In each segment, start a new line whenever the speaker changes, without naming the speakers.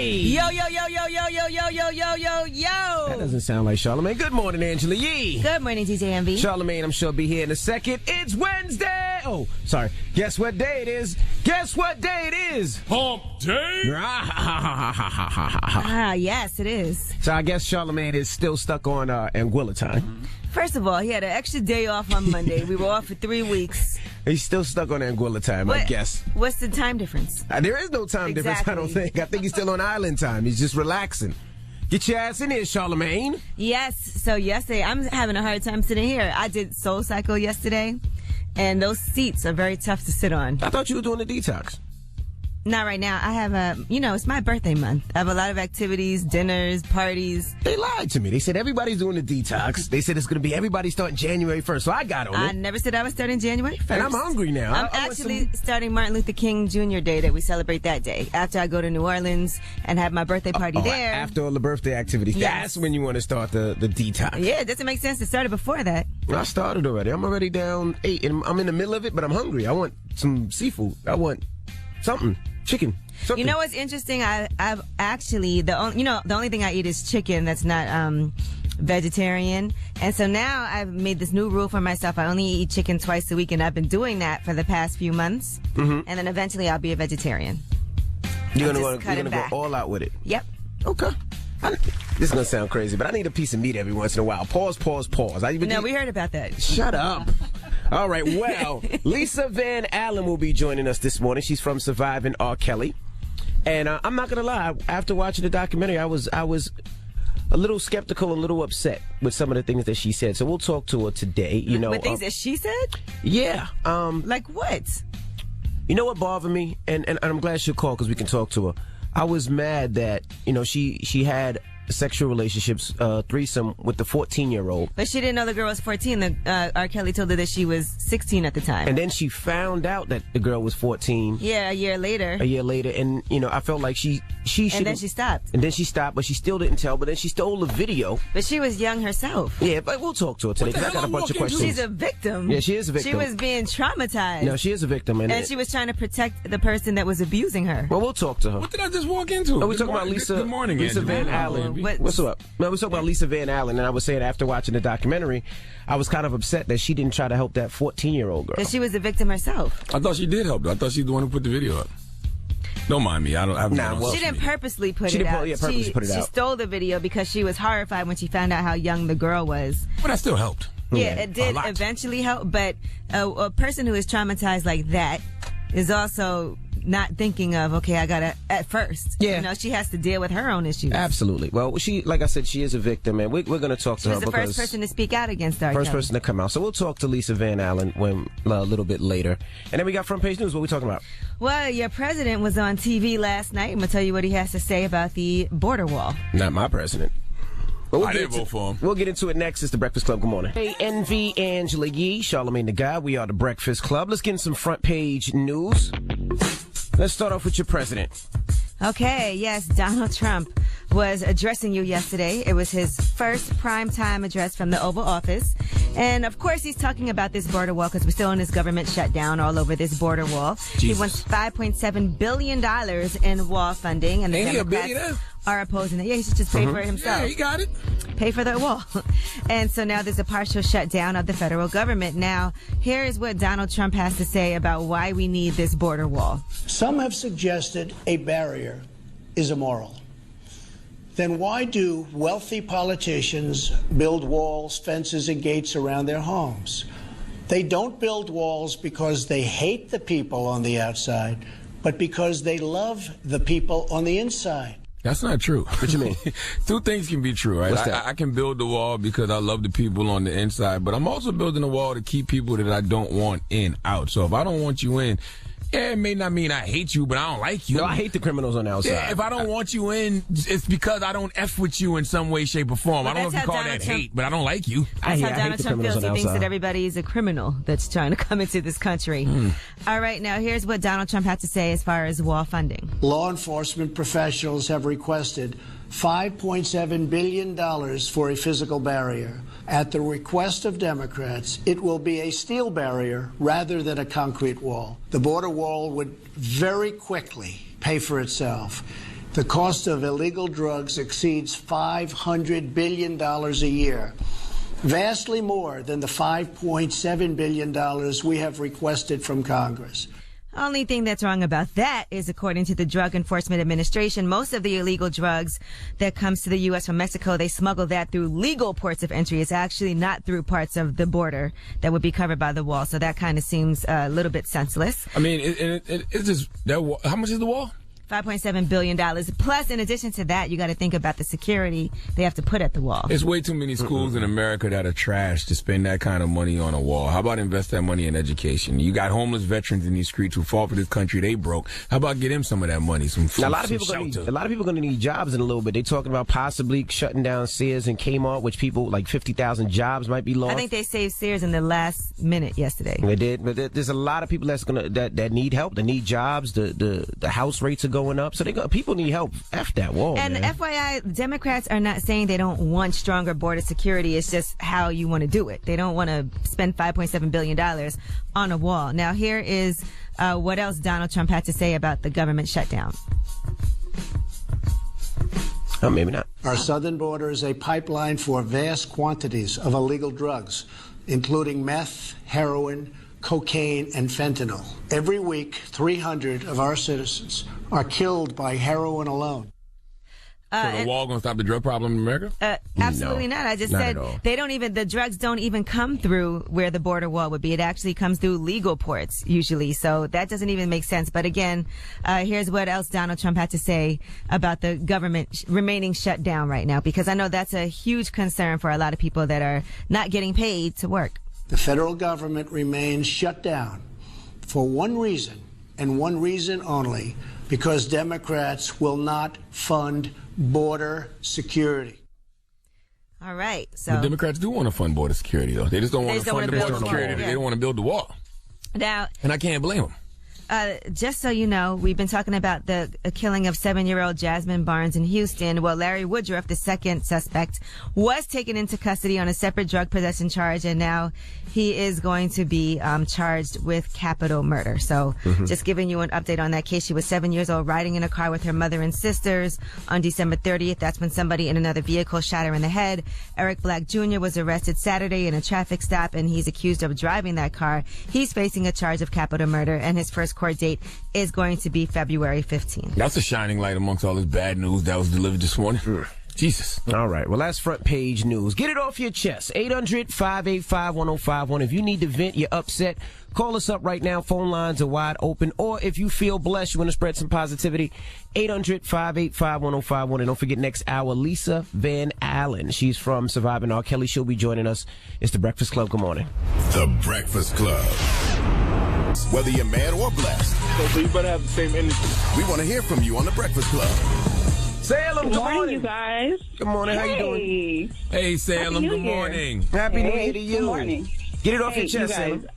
Yee.
Yo, yo, yo, yo, yo, yo, yo, yo, yo, yo, yo.
That doesn't sound like Charlamagne. Good morning, Angela Yee.
Good morning, DJ MV.
Charlamagne, I'm sure, be here in a second. It's Wednesday. Oh, sorry. Guess what day it is? Guess what day it is?
Hump Day.
Yes, it is.
So I guess Charlamagne is still stuck on Anguilla time.
First of all, he had an extra day off on Monday. We were off for 3 weeks.
He's still stuck on Anguilla time, I guess.
What's the time difference?
There is no time difference, I don't think. I think he's still on island time. He's just relaxing. Get your ass in here, Charlamagne.
Yes. So yesterday, I'm having a hard time sitting here. I did Soul Cycle yesterday, and those seats are very tough to sit on.
I thought you were doing the detox.
Not right now. I have it's my birthday month. I have a lot of activities, dinners, parties.
They lied to me. They said everybody's doing the detox. They said it's going to be everybody starting January 1st. So I got on it.
I never said I was starting January 1st.
And I'm hungry now.
I'm actually starting Martin Luther King Jr. Day that we celebrate that day. After I go to New Orleans and have my birthday party there.
After all the birthday activities. Yes. That's when you want to start the detox.
Yeah, it doesn't make sense to start it before that.
I started already. I'm already down 8. And I'm in the middle of it, but I'm hungry. I want some seafood. I want something. Chicken. Something.
You know what's interesting? I've actually the only thing I eat is chicken that's not vegetarian, and so now I've made this new rule for myself. I only eat chicken twice a week, and I've been doing that for the past few months. And then eventually I'll be a vegetarian.
You're gonna go all out with it.
Yep.
Okay. This is gonna sound crazy, but I need a piece of meat every once in a while. Pause.
We heard about that.
Shut up. All right. Well, Lisa Van Allen will be joining us this morning. She's from Surviving R. Kelly. And I'm not gonna lie. After watching the documentary, I was a little skeptical, a little upset with some of the things that she said. So we'll talk to her today.
With things that she said?
Yeah.
Like what?
You know what bothered me, and I'm glad she'll call because we can talk to her. I was mad that she had sexual relationships, threesome with the 14-year-old.
But she didn't know the girl was 14. R. Kelly told her that she was 16 at the time.
And then she found out that the girl was 14.
Yeah, a year later. And,
I felt like she
And then she stopped.
And then she stopped, but she still didn't tell. But then she stole the video.
But she was young herself.
Yeah, but we'll talk to her today because I got a bunch of questions.
She's a victim.
Yeah, she is a victim.
She was being traumatized.
No, she is a victim. And
she was trying to protect the person that was abusing her.
Well, we'll talk to her.
What did I just walk into?
We're talking about Lisa.
Good morning,
Lisa Van Allen. What's up? No, we're talking about Lisa Van Allen, and I was saying after watching the documentary, I was kind of upset that she didn't try to help that 14-year-old girl.
That she was a victim herself.
I thought she did help her. I thought she was the one who put the video up. Don't mind me.
She didn't purposely put it out. She stole the video because she was horrified when she found out how young the girl was.
But that still helped.
Yeah, it did eventually help. But a person who is traumatized like that is also not thinking of, okay, I gotta, at first.
Yeah.
She has to deal with her own issues.
Absolutely. Well, like I said, she is a victim, and we're going to talk to her.
She was the first person to speak out against R. Kelly.
First person to come out. So we'll talk to Lisa Van Allen a little bit later. And then we got front page news. What are we talking about?
Well, your president was on TV last night. I'm going to tell you what he has to say about the border wall.
Not my president. But
I didn't vote for him.
We'll get into it next. It's the Breakfast Club. Good morning. Hey, NV, Angela Yee, Charlamagne the Guy. We are the Breakfast Club. Let's get in some front page news. Let's start off with your president.
Okay, yes, Donald Trump was addressing you yesterday. It was his first primetime address from the Oval Office. And, of course, he's talking about this border wall because we're still in this government shutdown all over this border wall.
Jesus.
He wants $5.7 billion in wall funding. And the Democrats are opposing it. Yeah, he should just pay for it himself.
Yeah, he got it.
Pay for the wall. And so now there's a partial shutdown of the federal government. Now, here is what Donald Trump has to say about why we need this border wall.
Some have suggested a barrier is immoral. Then why do wealthy politicians build walls, fences, and gates around their homes? They don't build walls because they hate the people on the outside, but because they love the people on the inside.
That's not true.
What you mean?
Two things can be true, right? I can build the wall because I love the people on the inside, but I'm also building a wall to keep people that I don't want out. So if I don't want you in, yeah, it may not mean I hate you, but I don't like you.
No, I hate the criminals on the outside.
Yeah, if I don't want you in, it's because I don't F with you in some way, shape, or form. I don't know if you call that hate, but I don't like you.
That's how Donald Trump feels. He thinks that everybody is a criminal that's trying to come into this country. All right, now here's what Donald Trump had to say as far as wall funding.
Law enforcement professionals have requested $5.7 billion for a physical barrier. At the request of Democrats, it will be a steel barrier rather than a concrete wall. The border wall would very quickly pay for itself. The cost of illegal drugs exceeds $500 billion a year, vastly more than the $5.7 billion we have requested from Congress.
Only thing that's wrong about that is, according to the Drug Enforcement Administration, most of the illegal drugs that comes to the U.S. from Mexico, they smuggle that through legal ports of entry. It's actually not through parts of the border that would be covered by the wall. So that kind of seems a little bit senseless.
I mean, it's just that. How much is the wall?
$5.7 billion. Plus, in addition to that, you got to think about the security they have to put at the wall.
There's way too many schools in America that are trash to spend that kind of money on a wall. How about invest that money in education? You got homeless veterans in these streets who fought for this country. They broke. How about get them some of that money?
Now, a lot of people going to need jobs in a little bit. They're talking about possibly shutting down Sears and Kmart, which people, like 50,000 jobs might be lost.
I think they saved Sears in the last minute yesterday.
They did, but there's a lot of people that need help. They need jobs. The house rates are going up, so people need help. F that wall.
And
man.
FYI, Democrats are not saying they don't want stronger border security. It's just how you want to do it. They don't want to spend $5.7 billion on a wall. Now, here is what else Donald Trump had to say about the government shutdown.
Oh, maybe not.
Our southern border is a pipeline for vast quantities of illegal drugs, including meth, heroin, cocaine, and fentanyl. Every week, 300 of our citizens are killed by heroin alone.
So the wall going to stop the drug problem in America?
Absolutely not. I just said the drugs don't even come through where the border wall would be. It actually comes through legal ports usually. So that doesn't even make sense. But again, here's what else Donald Trump had to say about the government remaining shut down right now, because I know that's a huge concern for a lot of people that are not getting paid to work.
The federal government remains shut down for one reason, and one reason only, because Democrats will not fund border security.
All right. So
the Democrats do want to fund border security, though. They just don't want to fund the border security. They don't want to build the wall.
Now,
and I can't blame them.
Just so you know, we've been talking about the killing of 7-year-old Jasmine Barnes in Houston. Well, Larry Woodruff, the second suspect, was taken into custody on a separate drug possession charge, and now he is going to be charged with capital murder. So just giving you an update on that case. She was 7 years old, riding in a car with her mother and sisters on December 30th. That's when somebody in another vehicle shot her in the head. Eric Black Jr. was arrested Saturday in a traffic stop, and he's accused of driving that car. He's facing a charge of capital murder, and his first court date is going to be February 15th.
That's a shining light amongst all this bad news that was delivered this morning. Jesus.
All right. Well, that's front page news. Get it off your chest. 800-585-1051. If you need to vent, you're upset, call us up right now. Phone lines are wide open. Or if you feel blessed, you want to spread some positivity, 800-585-1051. And don't forget, next hour, Lisa Van Allen. She's from Surviving R. Kelly. She'll be joining us. It's The Breakfast Club. Good morning.
The Breakfast Club. Whether you're mad or blessed.
So you better have the same energy.
We want to hear from you on The Breakfast Club.
Salem, good morning,
you guys.
Good morning. How you doing?
Hey, Salem. Good morning.
Happy New Year to you.
Good morning.
Get it off your chest, Salem.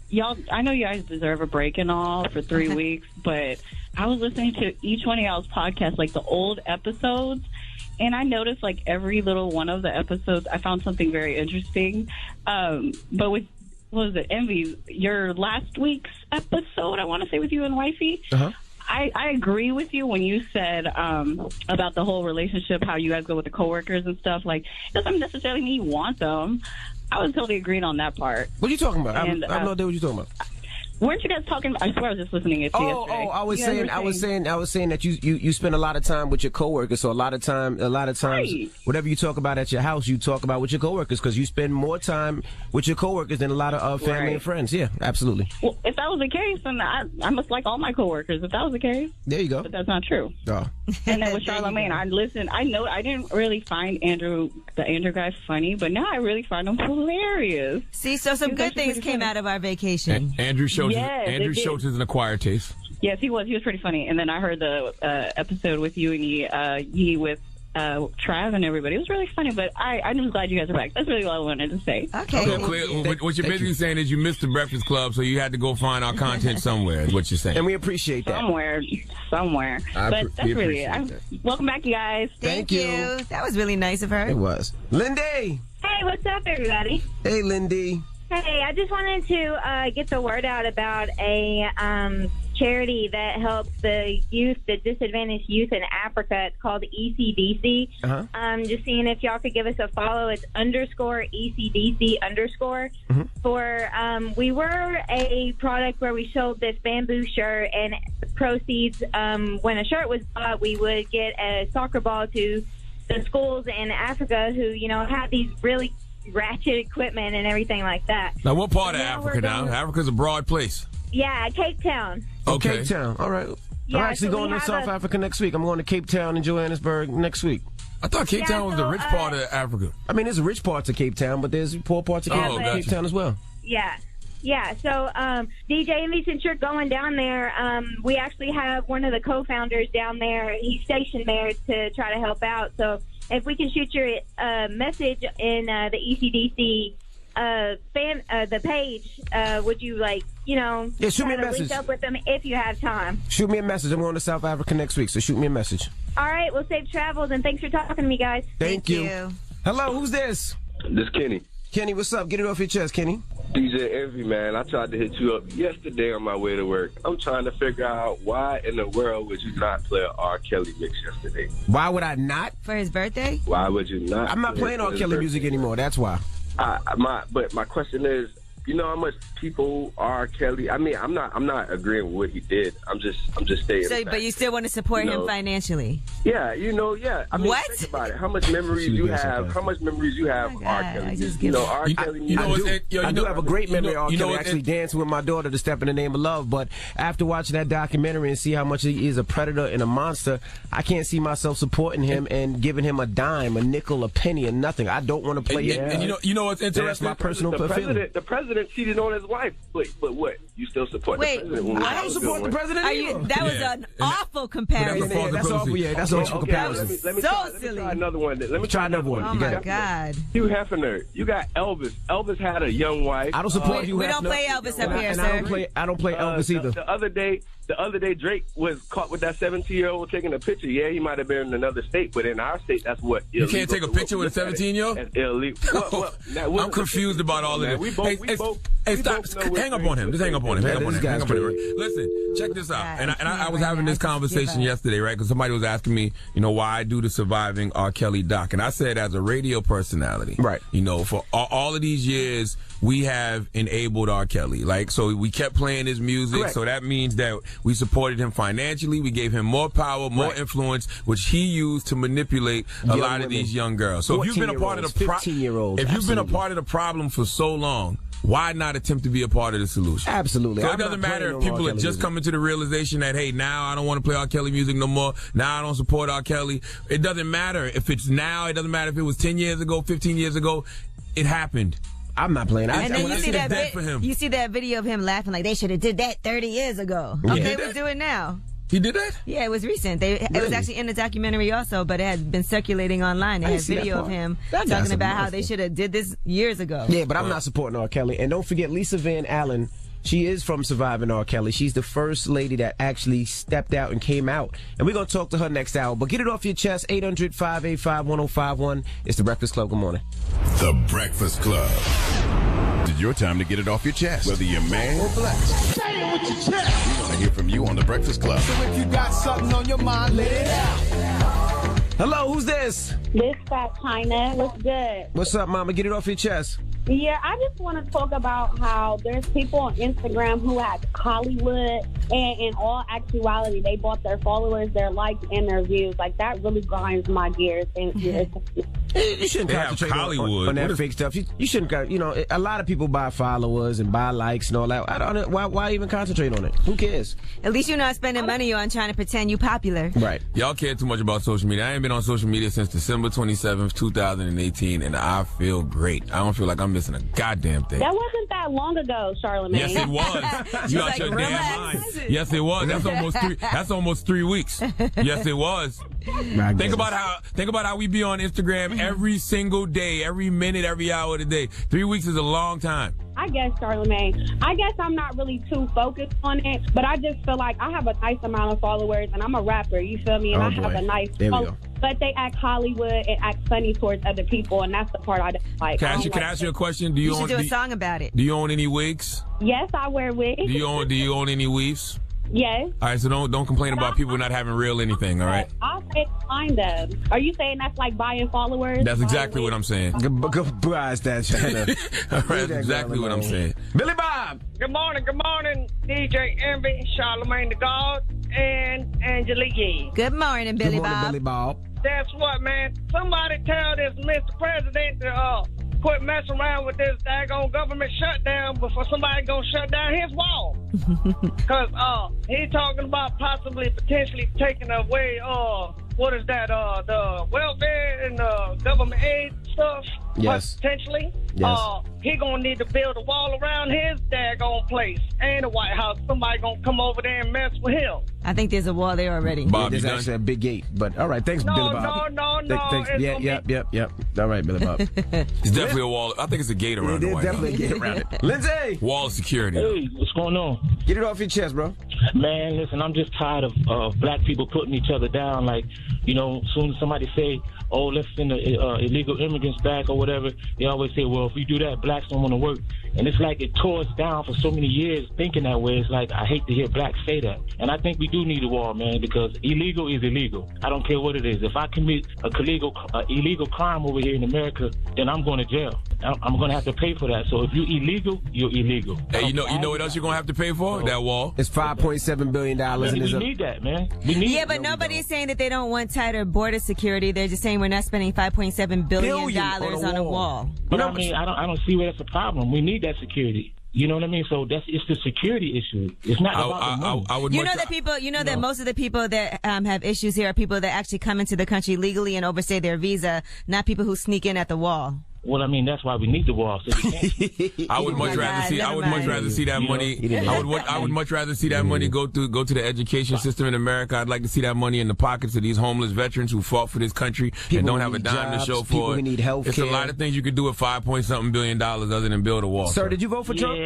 Y'all, I know you guys deserve a break and all for 3 weeks, but I was listening to each one of y'all's podcasts, like the old episodes, and I noticed like every little one of the episodes, I found something very interesting. But with, what was it, Envy, your last week's episode, I want to say, with you and Wifey, I agree with you when you said about the whole relationship, how you guys go with the coworkers and stuff. Like, it doesn't necessarily mean you want them. I was totally agreeing on that part.
What are you talking about?
And,
I have no idea what you're talking about.
Weren't you guys talking? I swear I was just listening to you yesterday.
I was saying that you spend a lot of time with your coworkers. So a lot of times,
right.
Whatever you talk about at your house, you talk about with your coworkers, because you spend more time with your coworkers than a lot of family and friends. Yeah, absolutely.
Well, if that was the case, then I must like all my coworkers. If that was the case,
there you go.
But that's not true.
Oh.
And then with Charlamagne, I listened. I know I didn't really find the Andrew guy funny, but now I really find him hilarious.
See, so some good things came out of our vacation.
Andrew Schultz is an acquired taste.
Yes, he was. He was pretty funny. And then I heard the episode with you and Yee with Trav and everybody. It was really funny, but I'm just glad you guys are back. That's really all I wanted to say.
Okay.
So what you're basically saying is you missed the Breakfast Club, so you had to go find our content somewhere, is what you're saying.
And we appreciate that.
Somewhere. But that's really it. Welcome back, you guys.
Thank you. That was really nice of her.
It was. Lindy.
Hey, what's up, everybody?
Hey, Lindy.
Hey, I just wanted to get the word out about a charity that helps the youth, the disadvantaged youth in Africa. It's called ECDC. Just seeing if y'all could give us a follow. It's _ECDC_. We were a product where we sold this bamboo shirt, and proceeds, when a shirt was bought, we would get a soccer ball to the schools in Africa who, have these really ratchet equipment and everything like that.
Now, what part of Africa now? Africa's a broad place.
Yeah, Cape Town.
Okay.
Cape Town. All right.
Yeah,
I'm actually going to South Africa next week. I'm going to Cape Town and Johannesburg next week.
I thought Cape Town was the rich part of Africa.
I mean, there's rich parts of Cape Town, but there's poor parts of Cape Town as well.
Yeah. Yeah, so DJ Envy, since you're going down there, we actually have one of the co-founders down there. He's stationed there to try to help out. So if we can shoot your message in the ECDC the page, would you
shoot me a message.
Link up with them if you have time?
Shoot me a message. I'm going to South Africa next week, so shoot me a message.
All right, well, safe travels, and thanks for talking to me, guys.
Thank you. Hello, who's this?
This is Kenny.
Kenny, what's up? Get it off your chest, Kenny.
DJ Envy, man, I tried to hit you up yesterday on my way to work. I'm trying to figure out why in the world would you not play an R. Kelly mix yesterday?
Why would I not?
For his birthday?
Why would you not?
I'm not playing R. Kelly music anymore. That's why.
But my question is, you know how much people R. Kelly? I mean, I'm not agreeing with what he did. I'm just stating.
So, but you still want to support him financially?
Yeah, yeah. I mean,
what?
Think about it. How much memories you have? How much memories you have? of R. Kelly. R. Kelly.
I do have a great memory of R. Kelly. Actually, dancing with my daughter to "Step in the Name of Love." But after watching that documentary and see how much he is a predator and a monster, I can't see myself supporting him and giving him a dime, a nickel, a penny, or nothing. I don't want to play it.
And you know what's interesting?
That's my personal feeling.
The president cheated on his wife, but what? You still support the president?
I don't support the president either.
That was an awful comparison.
That's awful. Yeah, that's an awful comparison.
Let me try another one. Let me
try another one.
Oh my God.
Hugh Hefner. You got Elvis. Elvis had a young wife.
I don't support Hugh Hefner.
We don't play Elvis up here,
and
sir.
I don't play Elvis either.
The other day, Drake was caught with that 17-year-old taking a picture. Yeah, he might have been in another state, but in our state, that's what illegal.
You can't take a picture with a 17-year-old?
That's illegal.
I'm confused about all of this. Hey, stop. Hang up on him. Just hang up on him. Hang up on him. Listen, check this out. And I was having this conversation yesterday, right? Because somebody was asking me, why I do the Surviving R. Kelly doc. And I said, as a radio personality,
right?
For all of these years, we have enabled R. Kelly. So we kept playing his music.
Correct.
So that means that we supported him financially. We gave him more power, more influence, which he used to manipulate a lot of these young girls. So if you've been a part of the
15-year-olds,
if you've been a part of the problem for so long, why not attempt to be a part of the solution?
Absolutely.
So it doesn't matter if people are just coming to the realization that, hey, now I don't want to play R. Kelly music no more. Now I don't support R. Kelly. It doesn't matter if it's now. It doesn't matter if it was 10 years ago, 15 years ago. It happened.
I'm not playing.
And then you see that video of him laughing like they should have did that 30 years ago.
Yeah.
Okay, let's do it now.
He did that?
Yeah, it was recent. It was actually in the documentary also, but it had been circulating online. They had video of him talking about how they should have did this years ago.
Yeah, but I'm not supporting R. Kelly. And don't forget, Lisa Van Allen, she is from Surviving R. Kelly. She's the first lady that actually stepped out and came out. And we're going to talk to her next hour. But get it off your chest, 800-585-1051. It's The Breakfast Club. Good morning.
The Breakfast Club. It's your time to get it off your chest, whether you're man or black. Say it with your chest. We want to hear from you on The Breakfast Club.
So if you got something on your mind, let it out.
Hello, who's this?
This Fat China. What's good?
What's up, mama? Get it off your chest.
Yeah, I just want to talk about how there's people on Instagram who have Hollywood, and in all actuality, they bought their followers, their likes, and their views. Like, that really grinds my gears. And
you shouldn't concentrate on that fake stuff. You shouldn't, a lot of people buy followers and buy likes and all that. Why even concentrate on it? Who cares?
At least you're not spending money on trying to pretend you popular.
Right.
Y'all care too much about social media. I ain't been on social media since December 27th, 2018, and I feel great. I don't feel like I'm missing a goddamn thing.
That wasn't that long ago, Charlamagne.
Yes, it was. You out your damn mind. Yes, it was. That's almost 3 weeks. Yes, it was. Think about how we be on Instagram every single day, every minute, every hour of the day. 3 weeks is a long time.
I guess, Charlamagne, I'm not really too focused on it, but I just feel like I have a nice amount of followers, and I'm a rapper, you feel me? And I have a nice following. But they act Hollywood and act funny towards other people, and that's the part I don't like.
Can I ask you a question?
You should do a song about it.
Do you own any wigs?
Yes, I wear wigs.
Do you own any weaves?
Yes.
All right, so don't complain about people not having real anything, all right?
I'll say find them. Are you saying that's like buying followers?
That's exactly what I'm saying.
Goodbye, that China.
All right, that's exactly what I'm saying.
Billy Bob.
Good morning, DJ Envy, Charlamagne the God, and Angelique Yee.
Good morning, Billy
Good morning,
Bob.
Billy Bob.
That's what, man. Somebody tell this Mr. President to quit messing around with this daggone government shutdown before somebody gonna shut down his wall. Because he's talking about potentially taking away, what is that, the welfare and government aid stuff.
Yes.
Potentially.
Yes.
He gonna need to build a wall around his daggone place and the White House. Somebody gonna come over there and mess with him.
I think there's a wall there already.
Bob,
There's
you done?
actually a big gate, but all right, thanks, Billy Bob.
No.
Thanks. Yep. All right, Billy Bob.
It's definitely a wall. I think it's a gate around the
There's
White House.
definitely a gate around it. Lindsay!
Wall of security.
Hey, what's going on?
Get it off your chest, bro.
Man, listen, I'm just tired of black people putting each other down. Like, you know, as soon as somebody say, oh, let's send the illegal immigrants back or whatever, they always say, well, if we do that, blacks don't want to work. And it's like it tore us down for so many years thinking that way. It's like, I hate to hear blacks say that. And I think we do need a wall, man, because illegal is illegal. I don't care what it is. If I commit a illegal crime over here in America, then I'm going to jail. I'm going to have to pay for that. So if you're illegal, you're illegal.
Hey, you know what else you're going to have to pay for? That wall.
It's $5.7 billion.
We need that, man. We need
Yeah, but nobody's saying that they don't want tighter border security. They're just saying we're not spending $5.7 billion on a wall.
But I mean, I don't see where that's a problem. We need that security. You know what I mean? So it's the security issue. It's not about the money.
I would
that most of the people that have issues here are people that actually come into the country legally and overstay their visa, not people who sneak in at the wall.
Well, I mean, that's why we need the wall. So
I would much rather see. I would much rather see that money. I would much rather see that money go to the education system in America. I'd like to see that money in the pockets of these homeless veterans who fought for this country and don't have a dime to show for it.
Who need health
It's a lot of things you could do with $5.something billion other than build a wall.
Sir, did you vote for Trump?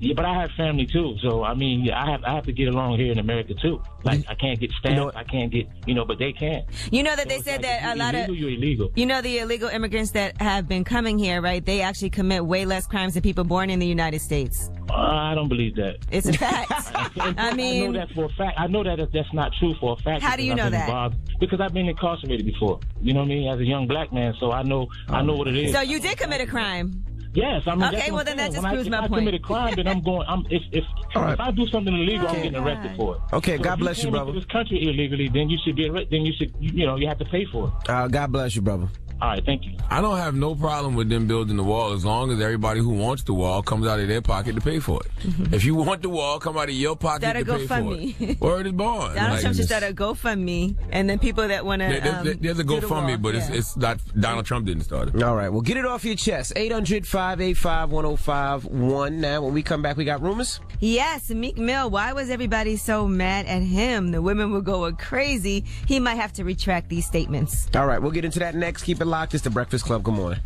Yeah, but I have family too. So I mean, I have to get along here in America too. Like I can't get stamped. I can't get but they can.
You know that they said that a lot of
you're illegal.
You know the illegal immigrants that have been coming here, right? They actually commit way less crimes than people born in the United States.
I don't believe that.
It's a fact. I mean,
I know that for a fact. I know that that's not true for a fact.
How do you know that?
Because I've been incarcerated before. You know what I mean? As a young black man, so I know what it is.
So you did commit a crime.
Yes, I mean.
Okay, well then that just proves my point.
If I commit a crime, then I'm going. If I do something illegal, I'm getting arrested for it.
Okay,
so
God bless you, brother.
If you came into this country illegally, then you should be arrested. Then you should, you have to pay for it.
God bless you, brother.
All right, thank you.
I don't have no problem with them building the wall as long as everybody who wants the wall comes out of their pocket to pay for it. If you want the wall, come out of your pocket to pay for it. Word is born.
Donald Trump just started a GoFundMe, and then people that want to
there's a GoFundMe, but it's not Donald Trump didn't start it.
All right, well, get it off your chest. 800-585-1051. Now, when we come back, we got rumors?
Yes, Meek Mill. Why was everybody so mad at him? The women were going crazy. He might have to retract these statements.
All right, we'll get into that next. Keep it locked. It's The Breakfast Club. Good morning.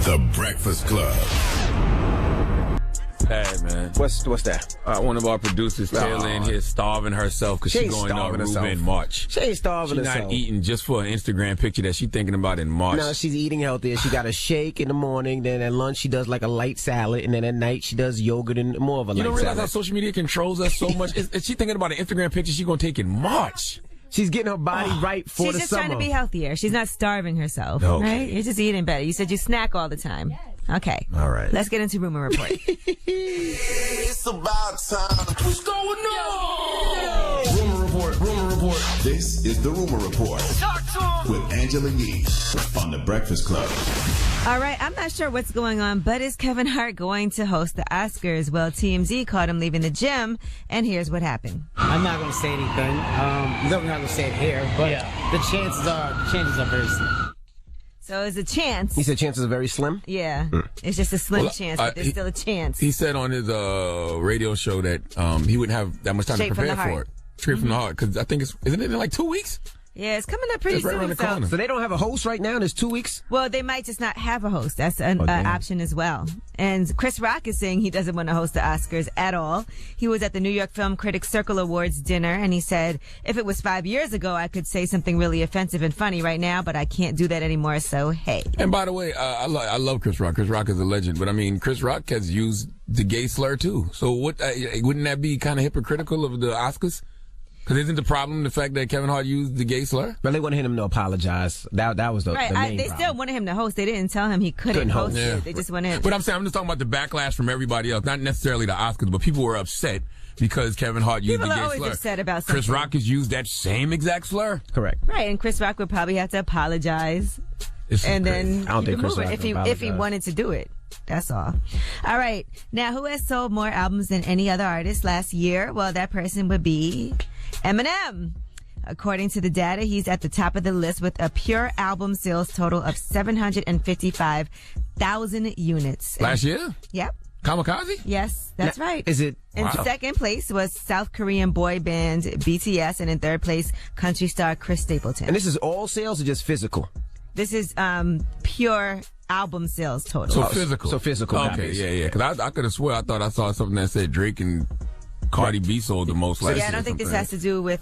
The Breakfast Club.
Bad, man.
What's that?
One of our producers, Taylor, in here starving herself because she's going to Aruba in March.
She ain't starving herself.
She's not eating just for an Instagram picture that she's thinking about in March.
No, she's eating healthier. She got a shake in the morning, then at lunch she does like a light salad, and then at night she does yogurt and more of a light salad.
You don't realize how social media controls us so much? Is she thinking about an Instagram picture she's going to take in March?
She's getting her body right for the summer.
She's just trying to be healthier. She's not starving herself, right? You're just eating better. You said you snack all the time. Okay.
All right.
Let's get into Rumor Report.
It's about time. What's going on? Rumor Report.
This is the Rumor Report with Angela Yee on The Breakfast Club.
All right, I'm not sure what's going on, but is Kevin Hart going to host the Oscars? Well, TMZ caught him leaving the gym, and here's what happened.
I'm not going to say anything. I'm not going to say it here, but the chances are very slim.
So it's a chance.
He said chances are very slim?
Yeah. It's just a slim chance, but there's still a chance.
He said on his radio show that he wouldn't have that much time to prepare for it. Straight from the heart. Because I think isn't it in like 2 weeks?
Yeah, it's coming up pretty soon.
Right around the corner.
So they don't have a host right now, and it's 2 weeks?
Well, they might just not have a host. That's an option as well. And Chris Rock is saying he doesn't want to host the Oscars at all. He was at the New York Film Critics Circle Awards dinner, and he said, if it was 5 years ago, I could say something really offensive and funny right now, but I can't do that anymore, so hey.
And by the way, I love Chris Rock. Chris Rock is a legend, but I mean, Chris Rock has used the gay slur too. So wouldn't that be kind of hypocritical of the Oscars? Because isn't the problem the fact that Kevin Hart used the gay slur?
But they wanted him to apologize. That was the main
They
problem.
still wanted him to host. They didn't tell him he couldn't host
Yeah.
it. They just wanted him.
But I'm just talking about the backlash from everybody else, not necessarily the Oscars, but people were upset because Kevin Hart used
People
the
are
gay
always
slur.
upset about something.
Chris Rock has used that same exact slur.
Correct.
Right, and Chris Rock would probably have to apologize. And then
I don't think Chris Rock
if
would
he wanted to do it. That's all. All right. Now, who has sold more albums than any other artist last year? Well, that person would be Eminem. According to the data, he's at the top of the list with a pure album sales total of 755,000 units.
Last year?
Yep.
Kamikaze?
Yes, that's right.
Is it?
In second place was South Korean boy band BTS, and in third place, country star Chris Stapleton.
And this is all sales or just physical?
This is pure album sales total.
So physical.
So physical.
Okay, yeah. Because I could have sworn I thought I saw something that said Drake and Cardi B sold the most last year.
Yeah, I don't think this has to do with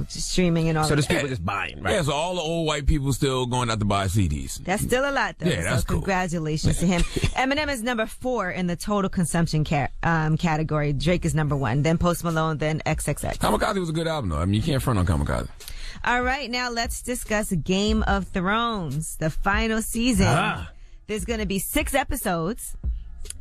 streaming and all.
So
that.
there's people just buying, right?
Yeah, so all the old white people still going out to buy CDs.
That's still a lot, though.
Yeah, that's
so
cool.
Congratulations to him. Eminem is number 4 in the total consumption category. Drake is number 1. Then Post Malone. Then XXX.
Kamikaze was a good album, though. I mean, you can't front on Kamikaze.
All right, now let's discuss Game of Thrones, the final season. There's going to be 6 episodes,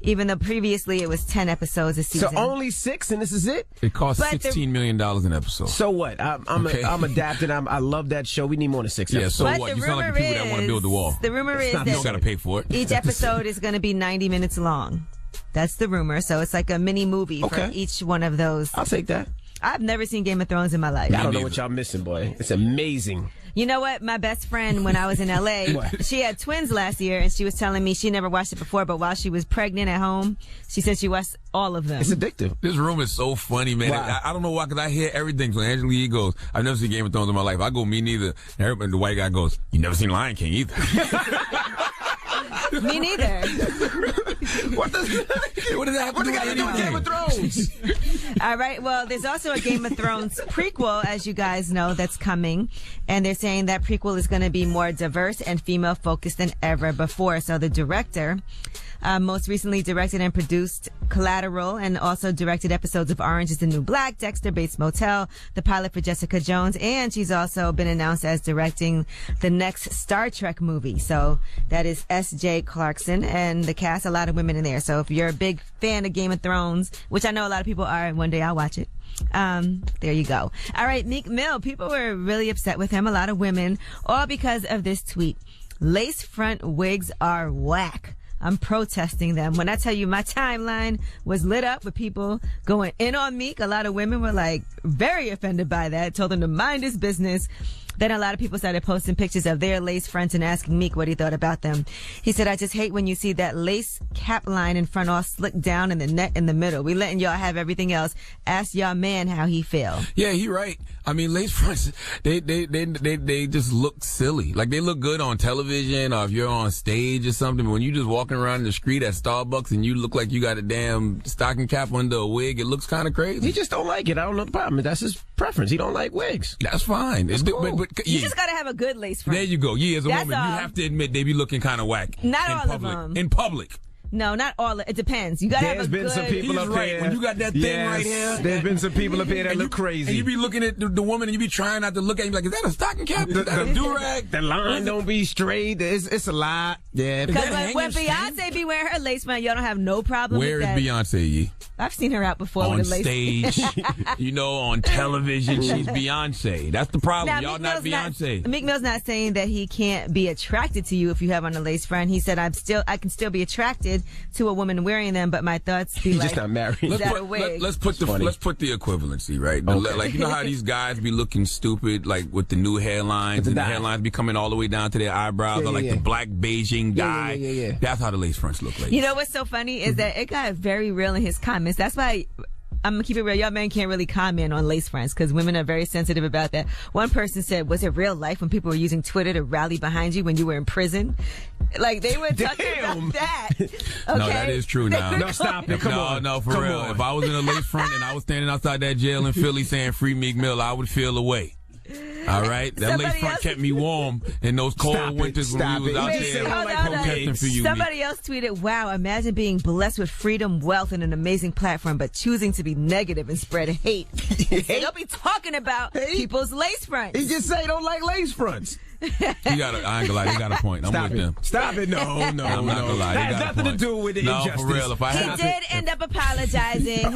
even though previously it was 10 episodes a season.
So only 6, and this is it?
It costs $16 million an episode.
So what? I'm adapted. I love that show. We need more than 6 episodes.
So what? You sound like the people that want to build the wall.
The rumor is that
you got to pay for it.
Each episode is going to be 90 minutes long. That's the rumor. So it's like a mini movie for each one of those.
I'll take that.
I've never seen Game of Thrones in my life.
I don't know what y'all missing, boy. It's amazing.
You know what? My best friend, when I was in L.A., she had twins last year, and she was telling me she never watched it before, but while she was pregnant at home, she said she watched all of them.
It's addictive.
This room is so funny, man.
Wow.
I don't know why, because I hear everything. So Angela Yee goes, I've never seen Game of Thrones in my life. I go, me neither. And the white guy goes, you never seen Lion King either.
Me neither.
What does that have to do with
Game of Thrones?
All right. Well, there's also a Game of Thrones prequel, as you guys know, that's coming. And they're saying that prequel is going to be more diverse and female focused than ever before. So the director most recently directed and produced Collateral and also directed episodes of Orange is the New Black, Dexter, Bates Motel, the pilot for Jessica Jones, and she's also been announced as directing the next Star Trek movie. So that is S.J. Clarkson, and the cast, a lot of women in there. So if you're a big fan of Game of Thrones, which I know a lot of people are, and one day I'll watch it. There you go. All right, Meek Mill. People were really upset with him, a lot of women, all because of this tweet. Lace front wigs are whack. I'm protesting them. When I tell you my timeline was lit up with people going in on Meek, a lot of women were like very offended by that, told him to mind his business. Then a lot of people started posting pictures of their lace fronts and asking Meek what he thought about them. He said, I just hate when you see that lace cap line in front all slicked down and the net in the middle. We letting y'all have everything else. Ask y'all man how he feel.
Yeah, he right. I mean, lace fronts, they just look silly. Like, they look good on television or if you're on stage or something. But when you just walking around the street at Starbucks and you look like you got a damn stocking cap under a wig, it looks kind of crazy.
He just don't like it. I don't know the problem. That's his preference. He don't like wigs.
That's fine.
It's cool.
But,
You just gotta have a good lace front.
There you go. Yeah, as a
That's
woman, you have to admit they be looking kind of whack.
Not
in
all
public.
of them.
In public.
No, not all. It depends. You gotta have a good.
There's been some people up here.
When you got that thing right here.
There's been some people up here that look crazy.
And you be looking at the woman and you be trying not to look at him like, is that a stocking cap? Is that a do-rag?
The line don't be straight. It's a lot. Yeah.
Because when Beyonce be wearing her lace front, y'all don't have no problem
Where
with that.
is Beyonce, Yee?
I've seen her out before
On
with a lace
stage, on television, she's Beyonce. That's the problem.
Now,
Y'all not Beyonce.
Meek Mill's not saying that he can't be attracted to you if you have on a lace front. He said, I can still be attracted to a woman wearing them, but my thoughts be
He's
like,
just not married.
is that a wig?
Let's put the equivalency, right?
Okay.
Like, you know how these guys be looking stupid, like with the new hairlines, and the hairlines be coming all the way down to their eyebrows, or like the black Beijing dye.
Yeah.
That's how the lace fronts look like.
You know what's so funny is that it got very real in his comments. That's why I'm gonna keep it real. Y'all men can't really comment on lace fronts because women are very sensitive about that. One person said, was it real life when people were using Twitter to rally behind you when you were in prison? Like, they were talking about that. Okay?
No, that is true now.
No, stop it. Come on.
No, for real.
On.
If I was in a lace front and I was standing outside that jail in Philly saying free Meek Mill, I would feel away. All right? That lace front kept me warm in those cold winters when we was out there protesting for you.
Somebody else tweeted, wow, imagine being blessed with freedom, wealth, and an amazing platform, but choosing to be negative and spread hate. They'll be talking about people's lace fronts.
He just say he don't like lace fronts.
I ain't gonna lie, he got a point. I'm with them.
Stop it. No.
I'm not gonna lie.
That has nothing to do with the injustice.
No, for real.
He did end up apologizing.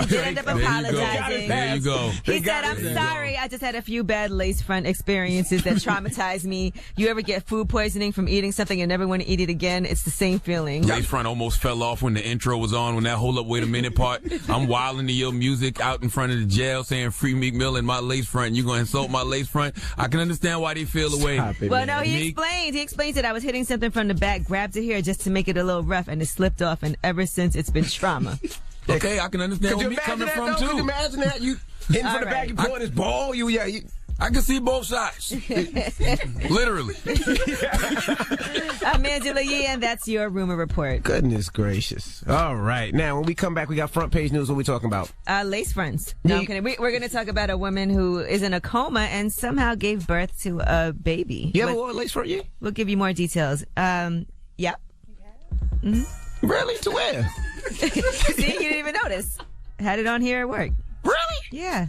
There you go.
He said, I'm sorry. I just had a few bad lace front experiences that traumatized me. You ever get food poisoning from eating something and never want to eat it again? It's the same feeling.
Lace front almost fell off when the intro was on, when that hold up, wait a minute part. I'm wilding to your music out in front of the jail saying free Meek Mill in my lace front. You gonna insult my lace front? I can understand why they feel the way.
Well, no, he explained that I was hitting something from the back, grabbed it here just to make it a little rough, and it slipped off, and ever since it's been trauma.
Okay, I can understand where Meek coming from, too.
Could you imagine that? You hitting from the back, you pulling his ball,
I can see both sides. Literally.
I'm Angela Yee, and that's your rumor report.
Goodness gracious. All right. Now, when we come back, we got front page news. What are we talking about?
Lace fronts. No, I'm kidding. We're going to talk about a woman who is in a coma and somehow gave birth to a baby.
You ever wore a lace front yet?
We'll give you more details. Yep. Mm-hmm.
Really? To where?
See, you didn't even notice. Had it on here at work.
Really?
Yeah.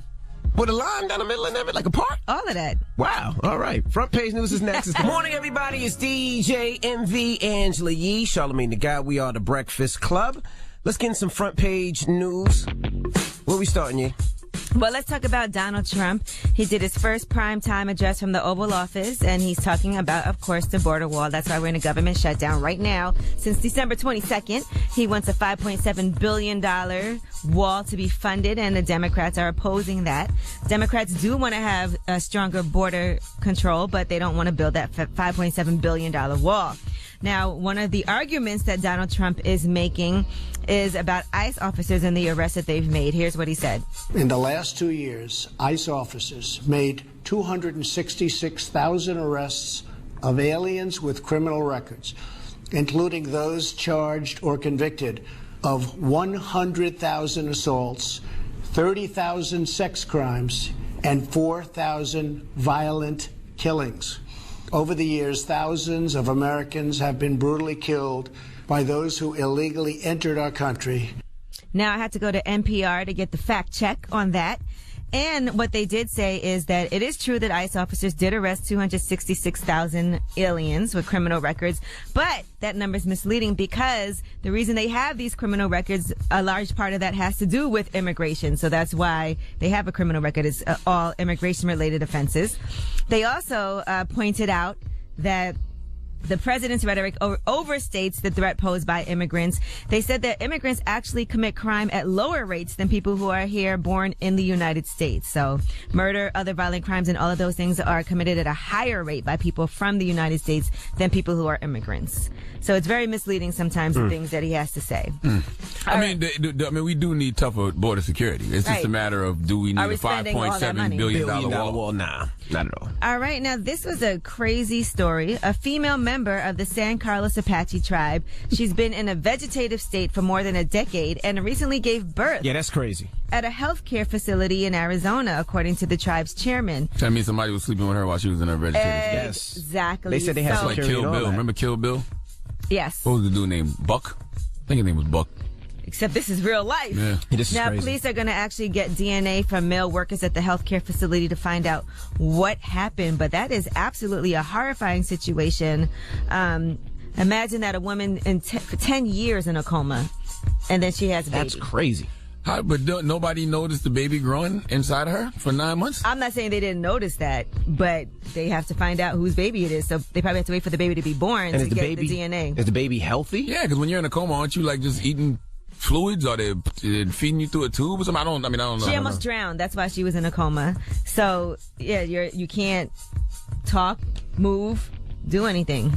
With a line down the middle of it, like a park?
All of that.
Wow. All right. Front page news is next. Good morning, everybody. It's DJ MV Angela Yee, Charlamagne the Guy. We are the Breakfast Club. Let's get in some front page news. Where we starting, Yee?
Well, let's talk about Donald Trump. He did his first primetime address from the Oval Office, and he's talking about, of course, the border wall. That's why we're in a government shutdown right now. Since December 22nd, he wants a $5.7 billion wall to be funded, and the Democrats are opposing that. Democrats do want to have a stronger border control, but they don't want to build that $5.7 billion wall. Now, one of the arguments that Donald Trump is making is about ICE officers and the arrests that they've made. Here's what he said.
In the last 2 years, ICE officers made 266,000 arrests of aliens with criminal records, including those charged or convicted of 100,000 assaults, 30,000 sex crimes, and 4,000 violent killings. Over the years, thousands of Americans have been brutally killed by those who illegally entered our country.
Now, I had to go to NPR to get the fact check on that. And what they did say is that it is true that ICE officers did arrest 266,000 aliens with criminal records, but that number is misleading because the reason they have these criminal records, a large part of that has to do with immigration. So that's why they have a criminal record. It's all immigration-related offenses. They also pointed out that the president's rhetoric overstates the threat posed by immigrants. They said that immigrants actually commit crime at lower rates than people who are here born in the United States. So murder, other violent crimes, and all of those things are committed at a higher rate by people from the United States than people who are immigrants. So it's very misleading sometimes the things that he has to say.
I mean, we do need tougher border security. It's just a matter of, do we need a $5.7 billion wall?
Nah, not at all.
All right, now this was a crazy story. A female member of the San Carlos Apache tribe. She's been in a vegetative state for more than a decade and recently gave birth.
Yeah, that's crazy.
At a healthcare facility in Arizona, according to the tribe's chairman.
That means somebody was sleeping with her while she was in her vegetative state.
Yes.
Exactly.
They said they had
like Kill Bill. Remember Kill Bill?
Yes.
What was the dude named? Buck? I think his name was Buck.
Except this is real life.
Yeah.
Now, police are going to actually get DNA from male workers at the healthcare facility to find out what happened. But that is absolutely a horrifying situation. Imagine that a woman for 10 years in a coma, and then she has a baby.
That's crazy.
But nobody noticed the baby growing inside of her for 9 months?
I'm not saying they didn't notice that, but they have to find out whose baby it is. So they probably have to wait for the baby to be born to get the DNA.
Is the baby healthy?
Yeah, because when you're in a coma, aren't you like just eating fluids? Are they feeding you through a tube or something? I don't know.
She almost drowned. That's why she was in a coma. So, yeah, you can't talk, move, do anything.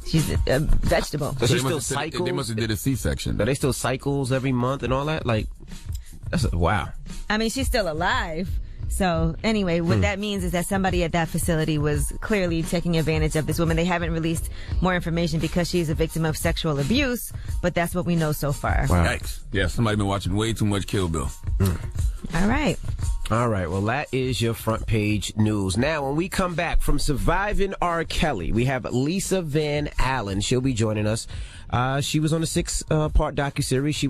She's a vegetable.
So she still cycles?
They must have did a C-section.
Are they still cycles every month and all that? Like, wow.
I mean, she's still alive. So anyway, what that means is that somebody at that facility was clearly taking advantage of this woman. They haven't released more information because she's a victim of sexual abuse, but that's what we know so far.
Wow. Yikes. Yeah, somebody been watching way too much Kill Bill.
All right.
All right, well, that is your front page news. Now, when we come back from Surviving R. Kelly, we have Lisa Van Allen. She'll be joining us. She was on a 6-part docuseries. She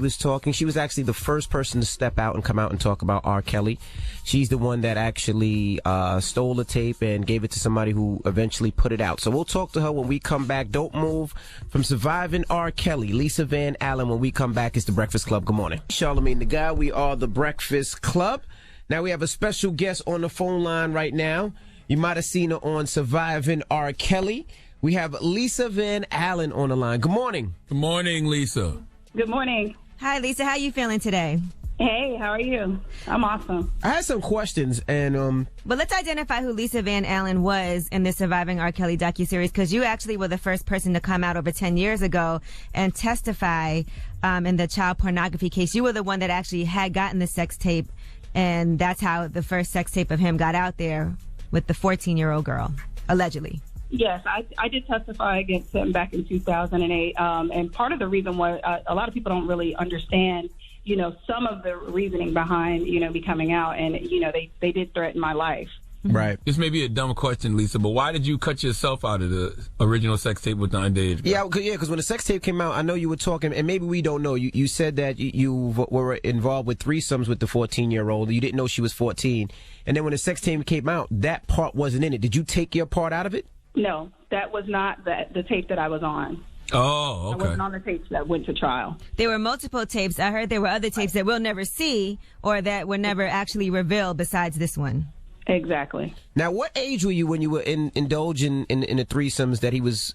was actually the first person to step out and come out and talk about R. Kelly. She's the one that actually stole the tape and gave it to somebody who eventually put it out. So we'll talk to her when we come back. Don't move. From Surviving R. Kelly, Lisa Van Allen. When we come back, it's The Breakfast Club. Good morning. Charlamagne the Guy. We are The Breakfast Club. Now we have a special guest on the phone line right now. You might have seen her on Surviving R. Kelly. We have Lisa Van Allen on the line. Good morning.
Good morning, Lisa.
Good morning.
Hi, Lisa. How you feeling today?
Hey, how are you? I'm awesome.
I had some questions, and
But let's identify who Lisa Van Allen was in the Surviving R. Kelly docuseries, because you actually were the first person to come out over 10 years ago and testify in the child pornography case. You were the one that actually had gotten the sex tape, and that's how the first sex tape of him got out there with the 14-year-old girl, allegedly.
Yes, I did testify against him back in 2008. And part of the reason was a lot of people don't really understand, some of the reasoning behind, me coming out. And, they did threaten my life.
Right. This may be a dumb question, Lisa, but why did you cut yourself out of the original sex tape with the underage girl?
Yeah, because when the sex tape came out, I know you were talking, and maybe we don't know. You said that you were involved with threesomes with the 14-year-old. You didn't know she was 14. And then when the sex tape came out, that part wasn't in it. Did you take your part out of it?
No, that was not the tape that I was on.
Oh, okay.
I wasn't on the tapes that went to trial.
There were multiple tapes. I heard there were other tapes that we'll never see or that were never actually revealed besides this one.
Exactly.
Now, what age were you when you were indulging in the threesomes that he was,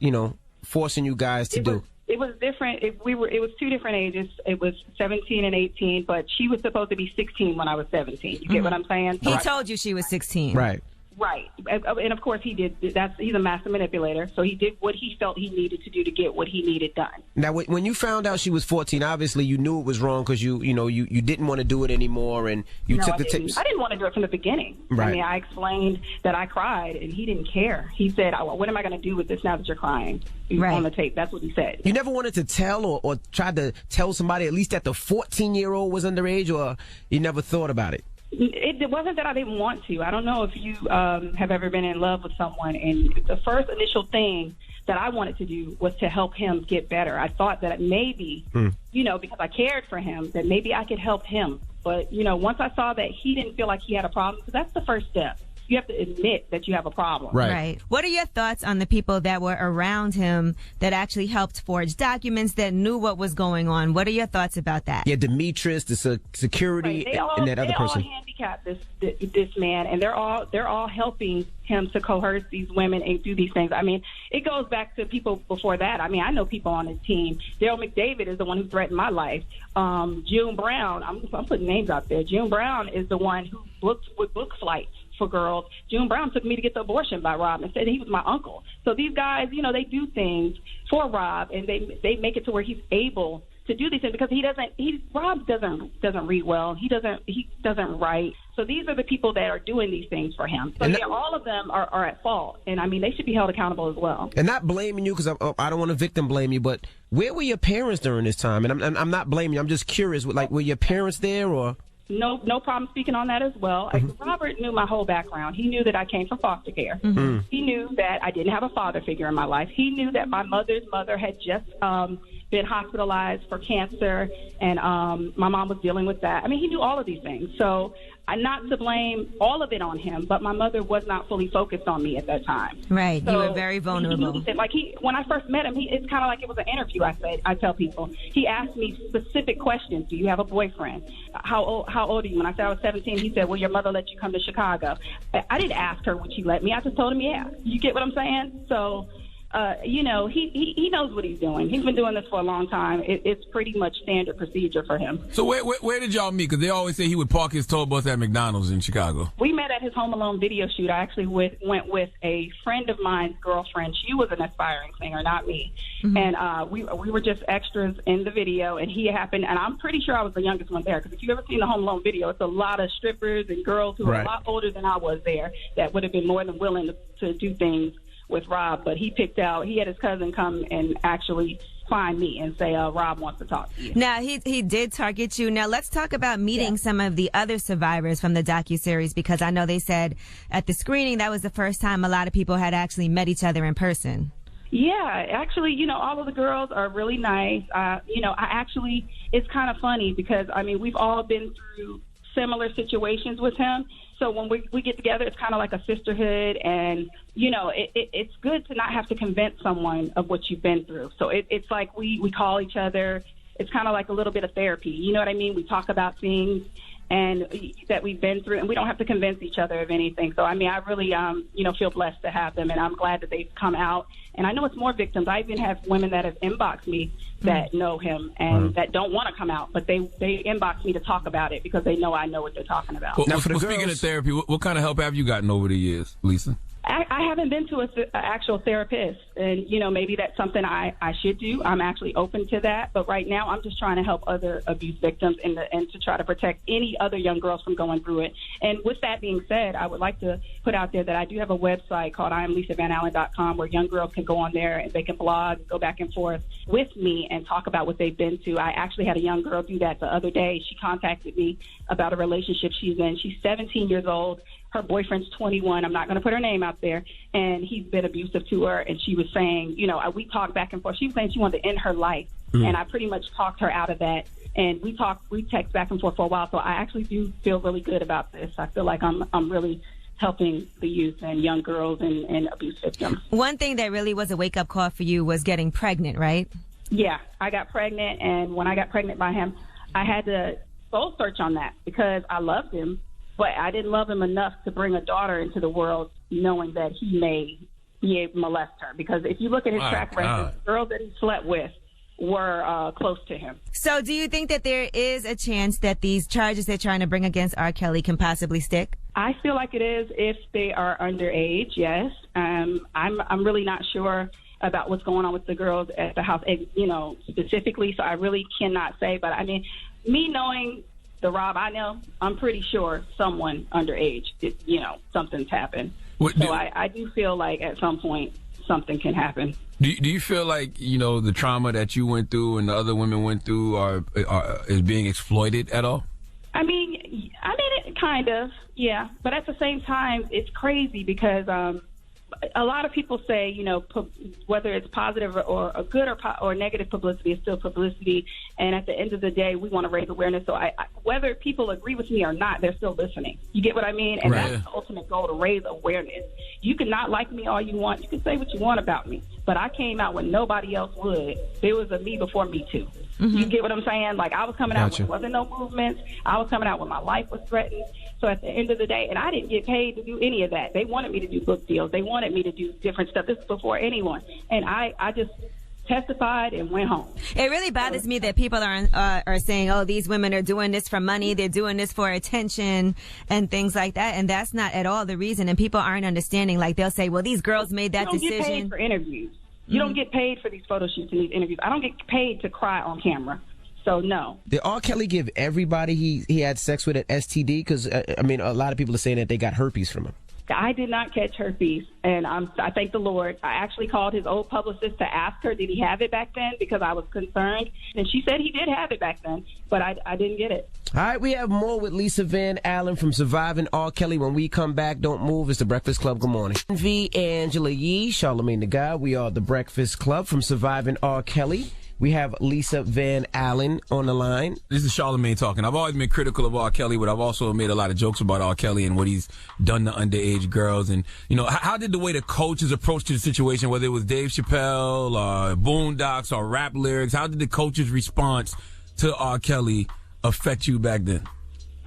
forcing you guys to do?
It was different. It was two different ages. It was 17 and 18, but she was supposed to be 16 when I was 17. You get what I'm saying?
He told you she was 16.
Right.
Right. And of course he did. He's a master manipulator. So he did what he felt he needed to do to get what he needed done.
Now, when you found out she was 14, obviously you knew it was wrong because you didn't want to do it anymore, and you took the tapes.
I didn't want to do it from the beginning.
Right.
I mean, I explained that I cried, and he didn't care. He said, "What am I going to do with this now that you're crying?"
Right.
On the tape. That's what he said.
You never wanted to tell or try to tell somebody at least that the 14-year-old was underage, or you never thought about it?
It wasn't that I didn't want to. I don't know if you have ever been in love with someone, and the first initial thing that I wanted to do was to help him get better. I thought that maybe, because I cared for him, that maybe I could help him. But, once I saw that he didn't feel like he had a problem, because that's the first step. You have to admit that you have a problem.
Right. What are your thoughts on the people that were around him that actually helped forge documents, that knew what was going on? What are your thoughts about that?
Yeah, Demetrius, the security, and that other person.
They all handicapped this man, and they're all helping him to coerce these women and do these things. I mean, it goes back to people before that. I mean, I know people on his team. Daryl McDavid is the one who threatened my life. June Brown, I'm putting names out there. June Brown is the one who booked flights for girls. June Brown took me to get the abortion by Rob and said he was my uncle. So these guys, they do things for Rob, and they make it to where he's able to do these things because Rob doesn't read well. He doesn't write. So these are the people that are doing these things for him. So all of them are at fault, and I mean they should be held accountable as well.
And not blaming you because I don't want to victim blame you, but where were your parents during this time? And I'm not blaming you. I'm just curious. Like, were your parents there or?
No problem speaking on that as well. Robert knew my whole background. He knew that I came from foster care. He knew that I didn't have a father figure in my life. He knew that my mother's mother had just been hospitalized for cancer, and my mom was dealing with that. I mean, he knew all of these things. So I'm not to blame all of it on him, but my mother was not fully focused on me at that time.
Right.
So
you were very vulnerable.
When I first met him, it's kind of like it was an interview. I tell people. He asked me specific questions. Do you have a boyfriend? How old are you? When I said I was 17, he said, "Will your mother let you come to Chicago?" I didn't ask her would she let me. I just told him, yeah. You get what I'm saying? So. He knows what he's doing. He's been doing this for a long time. It's pretty much standard procedure for him.
So where did y'all meet? Because they always say he would park his tour bus at McDonald's in Chicago.
We met at his Home Alone video shoot. I actually went with a friend of mine's girlfriend. She was an aspiring singer, not me. And we were just extras in the video, and he happened, and I'm pretty sure I was the youngest one there, because if you've ever seen the Home Alone video, it's a lot of strippers and girls who are a lot older than I was there that would have been more than willing to do things with Rob, but he had his cousin come and actually find me and say, Rob wants to talk to you.
Now, he did target you. Now, let's talk about meeting some of the other survivors from the docuseries, because I know they said at the screening that was the first time a lot of people had actually met each other in person.
Yeah, actually, you know, all of the girls are really nice. You know, it's kind of funny because, I mean, we've all been through similar situations with him. So when we get together, it's kind of like a sisterhood. And, you know, it's good to not have to convince someone of what you've been through. So it's like we call each other. It's kind of like a little bit of therapy. You know what I mean? We talk about things and that we've been through, and we don't have to convince each other of anything. So, I mean, I really, you know, feel blessed to have them, and I'm glad that they've come out. And I know it's more victims. I even have women that have inboxed me that know him and that don't want to come out, but they inbox me to talk about it because they know I know what they're talking about.
Well, speaking of therapy, what kind of help have you gotten over the years, Lisa?
I haven't been to an actual therapist, and, you know, maybe that's something I should do. I'm actually open to that, but right now I'm just trying to help other abuse victims and to try to protect any other young girls from going through it. And with that being said, I would like to put out there that I do have a website called IamLisaVanAllen.com where young girls can go on there and they can blog, go back and forth with me and talk about what they've been to. I actually had a young girl do that the other day. She contacted me about a relationship she's in. She's 17 years old. Her boyfriend's 21. I'm not going to put her name out there. And he's been abusive to her. And she was saying, you know, we talked back and forth. She was saying she wanted to end her life. And I pretty much talked her out of that. And we text back and forth for a while. So I actually do feel really good about this. I feel like I'm really helping the youth and young girls and abuse victims.
One thing that really was a wake-up call for you was getting pregnant, right?
Yeah, I got pregnant. And when I got pregnant by him, I had to soul search on that because I loved him. But I didn't love him enough to bring a daughter into the world knowing that he may molest her. Because if you look at his track record, the girls that he slept with were close to him.
So do you think that there is a chance that these charges they're trying to bring against R. Kelly can possibly stick?
I feel like it is if they are underage, yes. I'm really not sure about what's going on with the girls at the house, you know, specifically. So I really cannot say. But, I mean, me knowing the Rob I know, I'm pretty sure someone underage, you know, something's happened. I do feel like at some point something can happen.
Do you feel like, you know, the trauma that you went through and the other women went through is being exploited at all?
I mean, it kind of, yeah. But at the same time, it's crazy because a lot of people say, you know, whether it's positive or a good or negative publicity is still publicity. And at the end of the day, we want to raise awareness. So whether people agree with me or not, they're still listening. You get what I mean? And that's the ultimate goal, to raise awareness. You can not like me all you want. You can say what you want about me. But I came out when nobody else would. There was a me before me too. Mm-hmm. You get what I'm saying? Like, I was coming out when there wasn't no movements. I was coming out when my life was threatened. So at the end of the day, and I didn't get paid to do any of that. They wanted me to do book deals. They wanted me to do different stuff. This is before anyone. And I just testified and went home.
It really bothers me that people are saying, oh, these women are doing this for money. They're doing this for attention and things like that. And that's not at all the reason. And people aren't understanding. Like, they'll say, well, these girls made that decision.
You don't get paid for interviews. You don't get paid for these photo shoots and these interviews. I don't get paid to cry on camera. So, no.
Did R. Kelly give everybody he had sex with an STD? Because, I mean, a lot of people are saying that they got herpes from him.
I did not catch herpes, and I thank the Lord. I actually called his old publicist to ask her, did he have it back then? Because I was concerned. And she said he did have it back then, but I didn't get it.
All right, we have more with Lisa Van Allen from Surviving R. Kelly. When we come back, don't move. It's The Breakfast Club. Good morning. V. Angela Yee, Charlamagne the God. We are The Breakfast Club from Surviving R. Kelly. We have Lisa Van Allen on the line.
This is Charlamagne talking. I've always been critical of R. Kelly, but I've also made a lot of jokes about R. Kelly and what he's done to underage girls. And, you know, how did the way the coaches approached the situation, whether it was Dave Chappelle or Boondocks or rap lyrics, how did the coaches' response to R. Kelly affect you back then?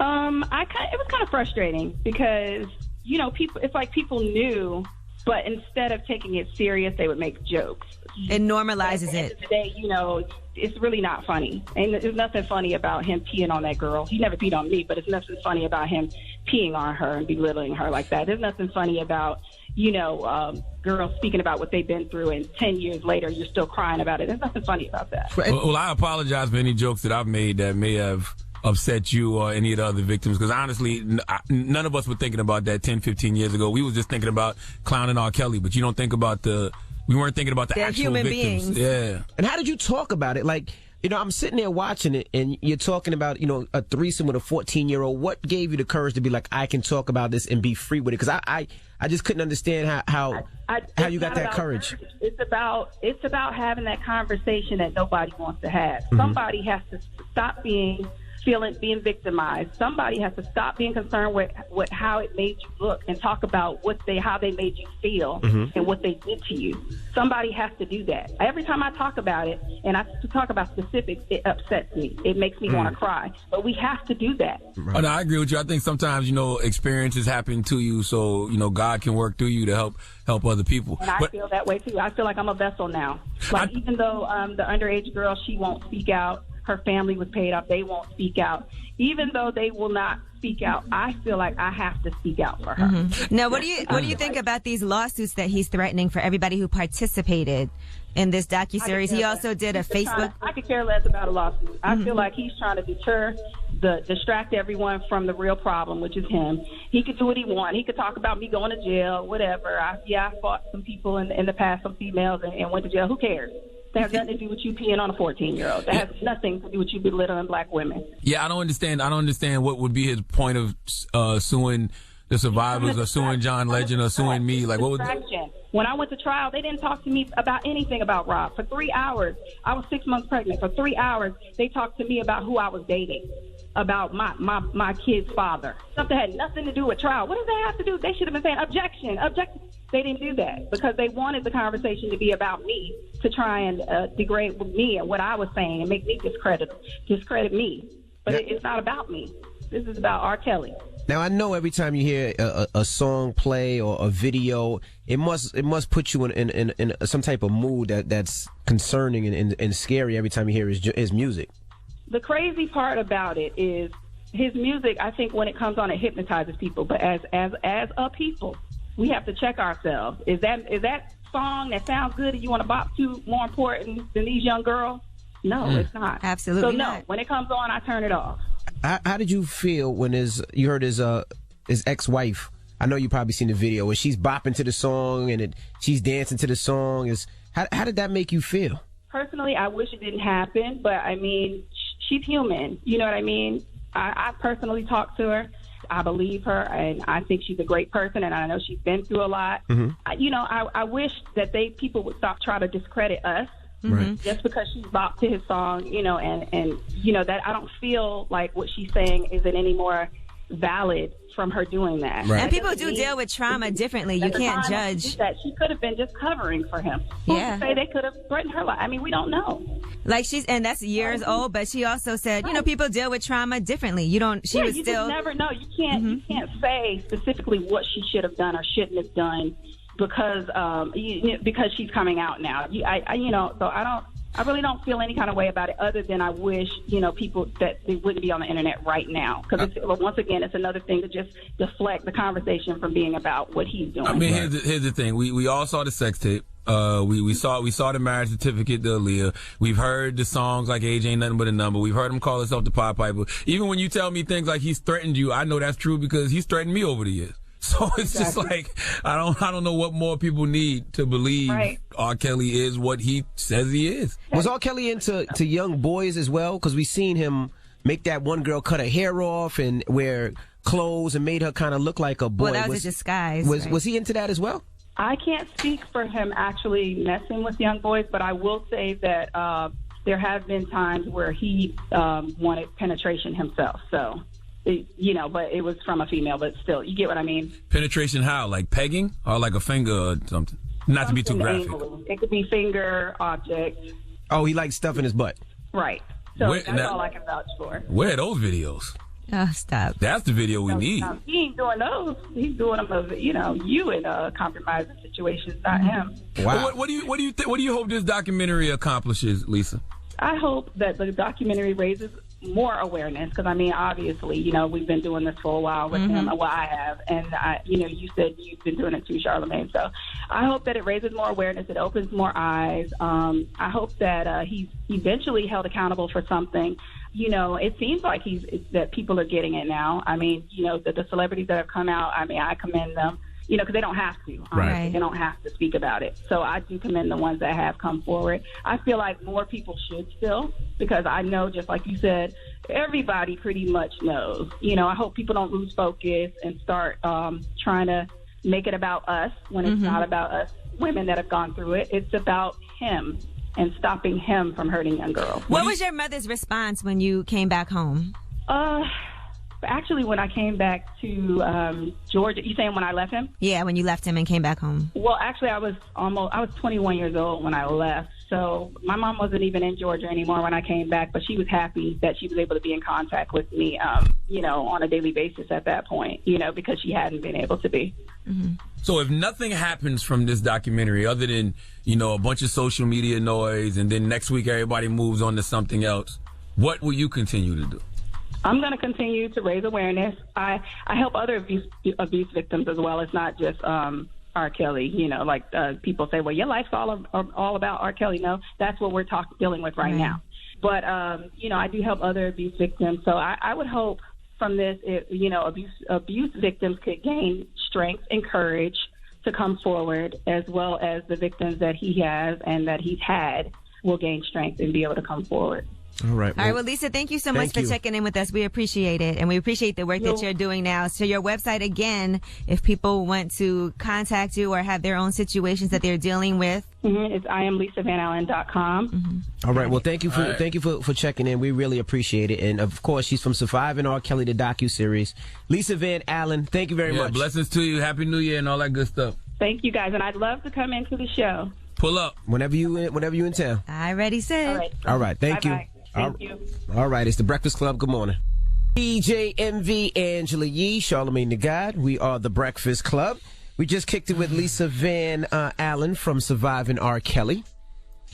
It was kind of frustrating because, you know, it's like people knew, but instead of taking it serious, they would make jokes.
It normalizes it. At the
end of the day, you know, it's really not funny. And there's nothing funny about him peeing on that girl. He never peed on me, but there's nothing funny about him peeing on her and belittling her like that. There's nothing funny about, you know, girls speaking about what they've been through, and 10 years later, you're still crying about it. There's nothing funny about that.
Well, I apologize for any jokes that I've made that may have upset you or any of the other victims, because honestly, none of us were thinking about that 10, 15 years ago. We was just thinking about clowning R. Kelly, but you don't think about the we weren't thinking about the actual
human
victims.
beings.
Yeah.
And how did you talk about it? Like, you know, I'm sitting there watching it, and you're talking about, you know, a threesome with a 14-year-old. What gave you the courage to be like, I can talk about this and be free with it? Because I just couldn't understand how you got that courage.
It's about having that conversation that nobody wants to have.
Mm-hmm.
Somebody has to stop being victimized. Somebody has to stop being concerned with how it made you look and talk about how they made you feel and what they did to you. Somebody has to do that. Every time I talk about it and I talk about specifics, it upsets me. It makes me want to cry. But we have to do that.
Right. Oh, no, I agree with you. I think sometimes, you know, experiences happen to you, so, you know, God can work through you to help other people.
And I feel that way too. I feel like I'm a vessel now. Like even though the underage girl, she won't speak out. Her family was paid off. They won't speak out. Even though they will not speak out, I feel like I have to speak out for her.
Mm-hmm. Now, what do you think about these lawsuits that he's threatening for everybody who participated in this docuseries? He also did a Facebook.
I could care less about a lawsuit. I feel like he's trying to distract everyone from the real problem, which is him. He could do what he wants. He could talk about me going to jail, whatever. I fought some people in the past, some females, and went to jail. Who cares? That has nothing to do with you peeing on a 14-year-old. That has nothing to do with you belittling black women.
Yeah, I don't understand what would be his point of suing the survivors or suing John Legend or suing me. Like, what was
when I went to trial, they didn't talk to me about anything about Rob. For 3 hours, I was 6 months pregnant. For 3 hours, they talked to me about who I was dating, about my kid's father. Stuff that had nothing to do with trial. What does that have to do? They should have been saying objection. They didn't do that because they wanted the conversation to be about me, to try and degrade me and what I was saying and make me discredit me. But it's not about me. This is about R. Kelly.
Now, I know every time you hear a song play or a video, it must put you in some type of mood that's concerning and scary every time you hear his music.
The crazy part about it is his music, I think when it comes on, it hypnotizes people. But as a people, we have to check ourselves. Is that song that sounds good and you want to bop to more important than these young girls? No, it's not.
Absolutely
so no,
not.
When it comes on, I turn it off.
How did you feel when you heard his ex-wife? I know you probably seen the video where she's bopping to the song and she's dancing to the song. How did that make you feel?
Personally, I wish it didn't happen, but I mean, she's human. You know what I mean? I personally talked to her. I believe her, and I think she's a great person, and I know she's been through a lot. Mm-hmm. I wish that people would stop trying to discredit us. Right. Just because she bopped to his song, and that I don't feel like what she's saying isn't any more valid from her doing that.
Right. And people do deal with trauma differently. You can't judge.
That she could have been just covering for him. Yeah. Who's to say they could have threatened her life? I mean, we don't know.
Like and that's years old, but she also said, people deal with trauma differently. You just
never know. You can't. You can't say specifically what she should have done or shouldn't have done because she's coming out now. So I really don't feel any kind of way about it other than I wish, people that they wouldn't be on the internet right now. Because once again, it's another thing to just deflect the conversation from being about what he's doing.
I mean, here's the thing. We all saw the sex tape. We saw the marriage certificate to Aaliyah. We've heard the songs like Age Ain't Nothing But a Number. We've heard him call himself the Pied Piper. Even when you tell me things like he's threatened you, I know that's true because he's threatened me over the years. So it's just like I don't know what more people need to believe R. Kelly is what he says he is.
Was R. Kelly into young boys as well? Because we seen him make that one girl cut her hair off and wear clothes and made her kind of look like a boy.
Well, that was a disguise.
Was he into that as well?
I can't speak for him actually messing with young boys, but I will say that there have been times where he wanted penetration himself. So. But it was from a female, but still, you get what I mean?
Penetration how? Like pegging or like a finger or something? Not to be too graphic.
It could be finger, object.
Oh, he likes stuff in his butt.
Right. So that's all I can vouch for.
Where are those videos?
Oh, stop.
That's the video we need.
He ain't doing those. He's doing them of, you in compromising situations, not him.
Wow. What do you hope this documentary accomplishes, Lisa?
I hope that the documentary raises more awareness because, obviously, we've been doing this for a while with him. Well, I have. And, you said you've been doing it too, Charlamagne. So I hope that it raises more awareness. It opens more eyes. I hope that he's eventually held accountable for something. It seems like that people are getting it now. The celebrities that have come out, I commend them. because they don't have to.
Right.
They don't have to speak about it. So I do commend the ones that have come forward. I feel like more people should still, because I know, just like you said, everybody pretty much knows. I hope people don't lose focus and start trying to make it about us when it's not about us women that have gone through it. It's about him and stopping him from hurting young girls.
What was your mother's response when you came back home?
Actually, when I came back to Georgia, you saying when I left him?
Yeah, when you left him and came back home.
Well, actually, I was 21 years old when I left. So my mom wasn't even in Georgia anymore when I came back, but she was happy that she was able to be in contact with me, on a daily basis at that point, because she hadn't been able to be.
Mm-hmm.
So if nothing happens from this documentary other than, a bunch of social media noise and then next week everybody moves on to something else, what will you continue to do?
I'm going to continue to raise awareness. I help other abuse victims as well. It's not just R. Kelly. People say, well, your life's all about R. Kelly. No, that's what we're dealing with right now. But, I do help other abuse victims. So I would hope from this, abuse victims could gain strength and courage to come forward, as well as the victims that he has and that he's had will gain strength and be able to come forward.
All right.
Well, Lisa, thank you so much for checking in with us. We appreciate it. And we appreciate the work that you're doing now. So your website, again, if people want to contact you or have their own situations that they're dealing with.
It's IamLisaVanAllen.com.
Mm-hmm. All right. Well, thank you for checking in. We really appreciate it. And of course, she's from Surviving R. Kelly, the docuseries. Lisa Van Allen, thank you very much.
Blessings to you. Happy New Year and all that good stuff.
Thank you, guys. And I'd love to come into the show.
Pull up.
Whenever you in town.
I already said.
All right. Thank you.
Bye-bye. Thank you.
All right, it's the Breakfast Club. Good morning. DJ MV, Angela Yee, Charlamagne the God. We are the Breakfast Club. We just kicked it with Lisa Van Allen from Surviving R. Kelly.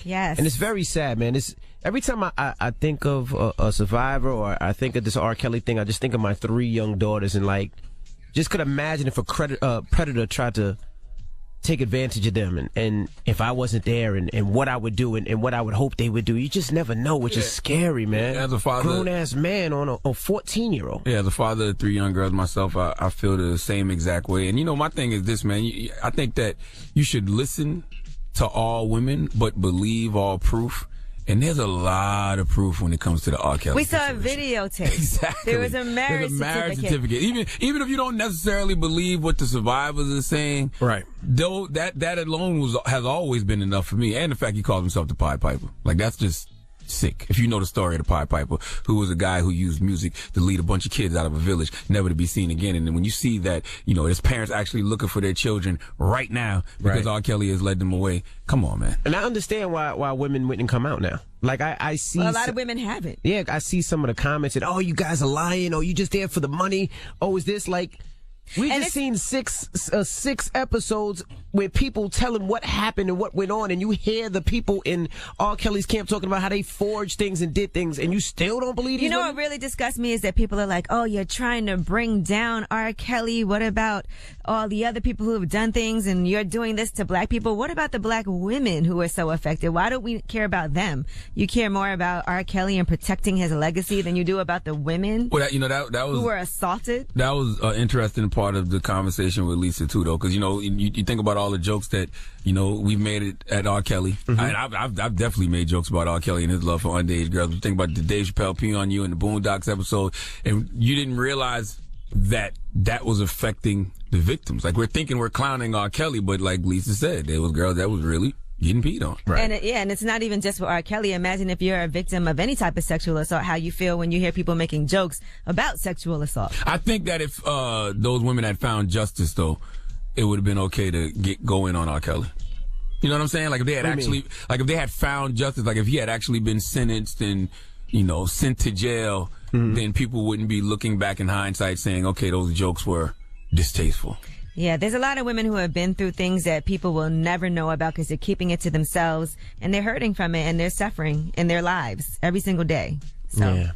Yes.
And it's very sad, man. It's every time I think of a survivor or I think of this R. Kelly thing, I just think of my 3 young daughters and just could imagine if a predator tried to take advantage of them and if I wasn't there and what I would do and what I would hope they would do. You just never know, which is scary, man.
As a father,
grown-ass man on a 14-year-old.
Yeah, as a father of 3 young girls myself, I feel the same exact way. And, my thing is this, man. I think that you should listen to all women, but believe all proof. And there's a lot of proof when it comes to the R. Kelly.
We saw a videotape.
Exactly.
There was a marriage certificate.
Even if you don't necessarily believe what the survivors are saying,
right?
Though that alone has always been enough for me. And the fact he calls himself the Pied Piper, that's just sick. If you know the story of the Pied Piper, who was a guy who used music to lead a bunch of kids out of a village, never to be seen again. And then when you see that, his parents actually looking for their children right now because R. Kelly has led them away. Come on, man.
And I understand why women wouldn't come out now. I see
a lot of women haven't.
Yeah, I see some of the comments and, oh, you guys are lying. Oh, you just there for the money. Oh, is this we just seen six episodes where people telling what happened and what went on, and you hear the people in R. Kelly's camp talking about how they forged things and did things, and you still don't believe these women?
What really disgusts me is that people are like, oh, you're trying to bring down R. Kelly. What about all the other people who have done things, and you're doing this to black people? What about the black women who are so affected? Why don't we care about them? You care more about R. Kelly and protecting his legacy than you do about the women
that was,
who were assaulted?
That was interesting part of the conversation with Lisa too, though, because you think about all the jokes that we've made it at R. Kelly.
Mm-hmm.
I've definitely made jokes about R. Kelly and his love for underage girls. You think about the Dave Chappelle Pee on You and the Boondocks episode, and you didn't realize that was affecting the victims. We're thinking we're clowning R. Kelly, but like Lisa said, there was girls that was really getting peed on.
Right.
And it's not even just for R. Kelly. Imagine if you're a victim of any type of sexual assault, how you feel when you hear people making jokes about sexual assault.
I think that if those women had found justice, though, it would have been okay to go in on R. Kelly. You know what I'm saying? If they had if they had found justice, if he had actually been sentenced and, sent to jail, then people wouldn't be looking back in hindsight saying, okay, those jokes were distasteful.
Yeah, there's a lot of women who have been through things that people will never know about because they're keeping it to themselves and they're hurting from it and they're suffering in their lives every single day. So.
Yeah.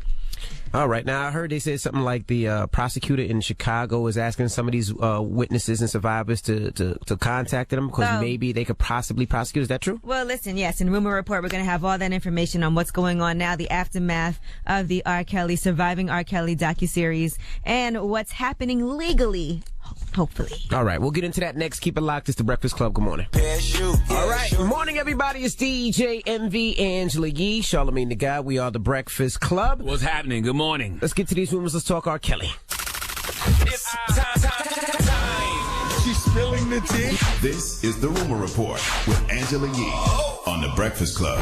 All right. Now, I heard they said something like the prosecutor in Chicago is asking some of these witnesses and survivors to contact them because maybe they could possibly prosecute. Is that true?
Well, listen, yes. In Rumor Report, we're going to have all that information on what's going on now, the aftermath of the R. Kelly, Surviving R. Kelly docuseries, and what's happening legally, Hopefully.
All right, we'll get into that next. Keep it locked. It's the Breakfast Club. Good morning. All right, good morning, everybody. It's DJ MV, Angela Yee, Charlamagne the Guy. We are the Breakfast Club.
What's happening? Good morning.
Let's get to these rumors. Let's talk R. Kelly.
It's time. She's spilling the tea. This is the Rumor Report with Angela Yee on the Breakfast Club.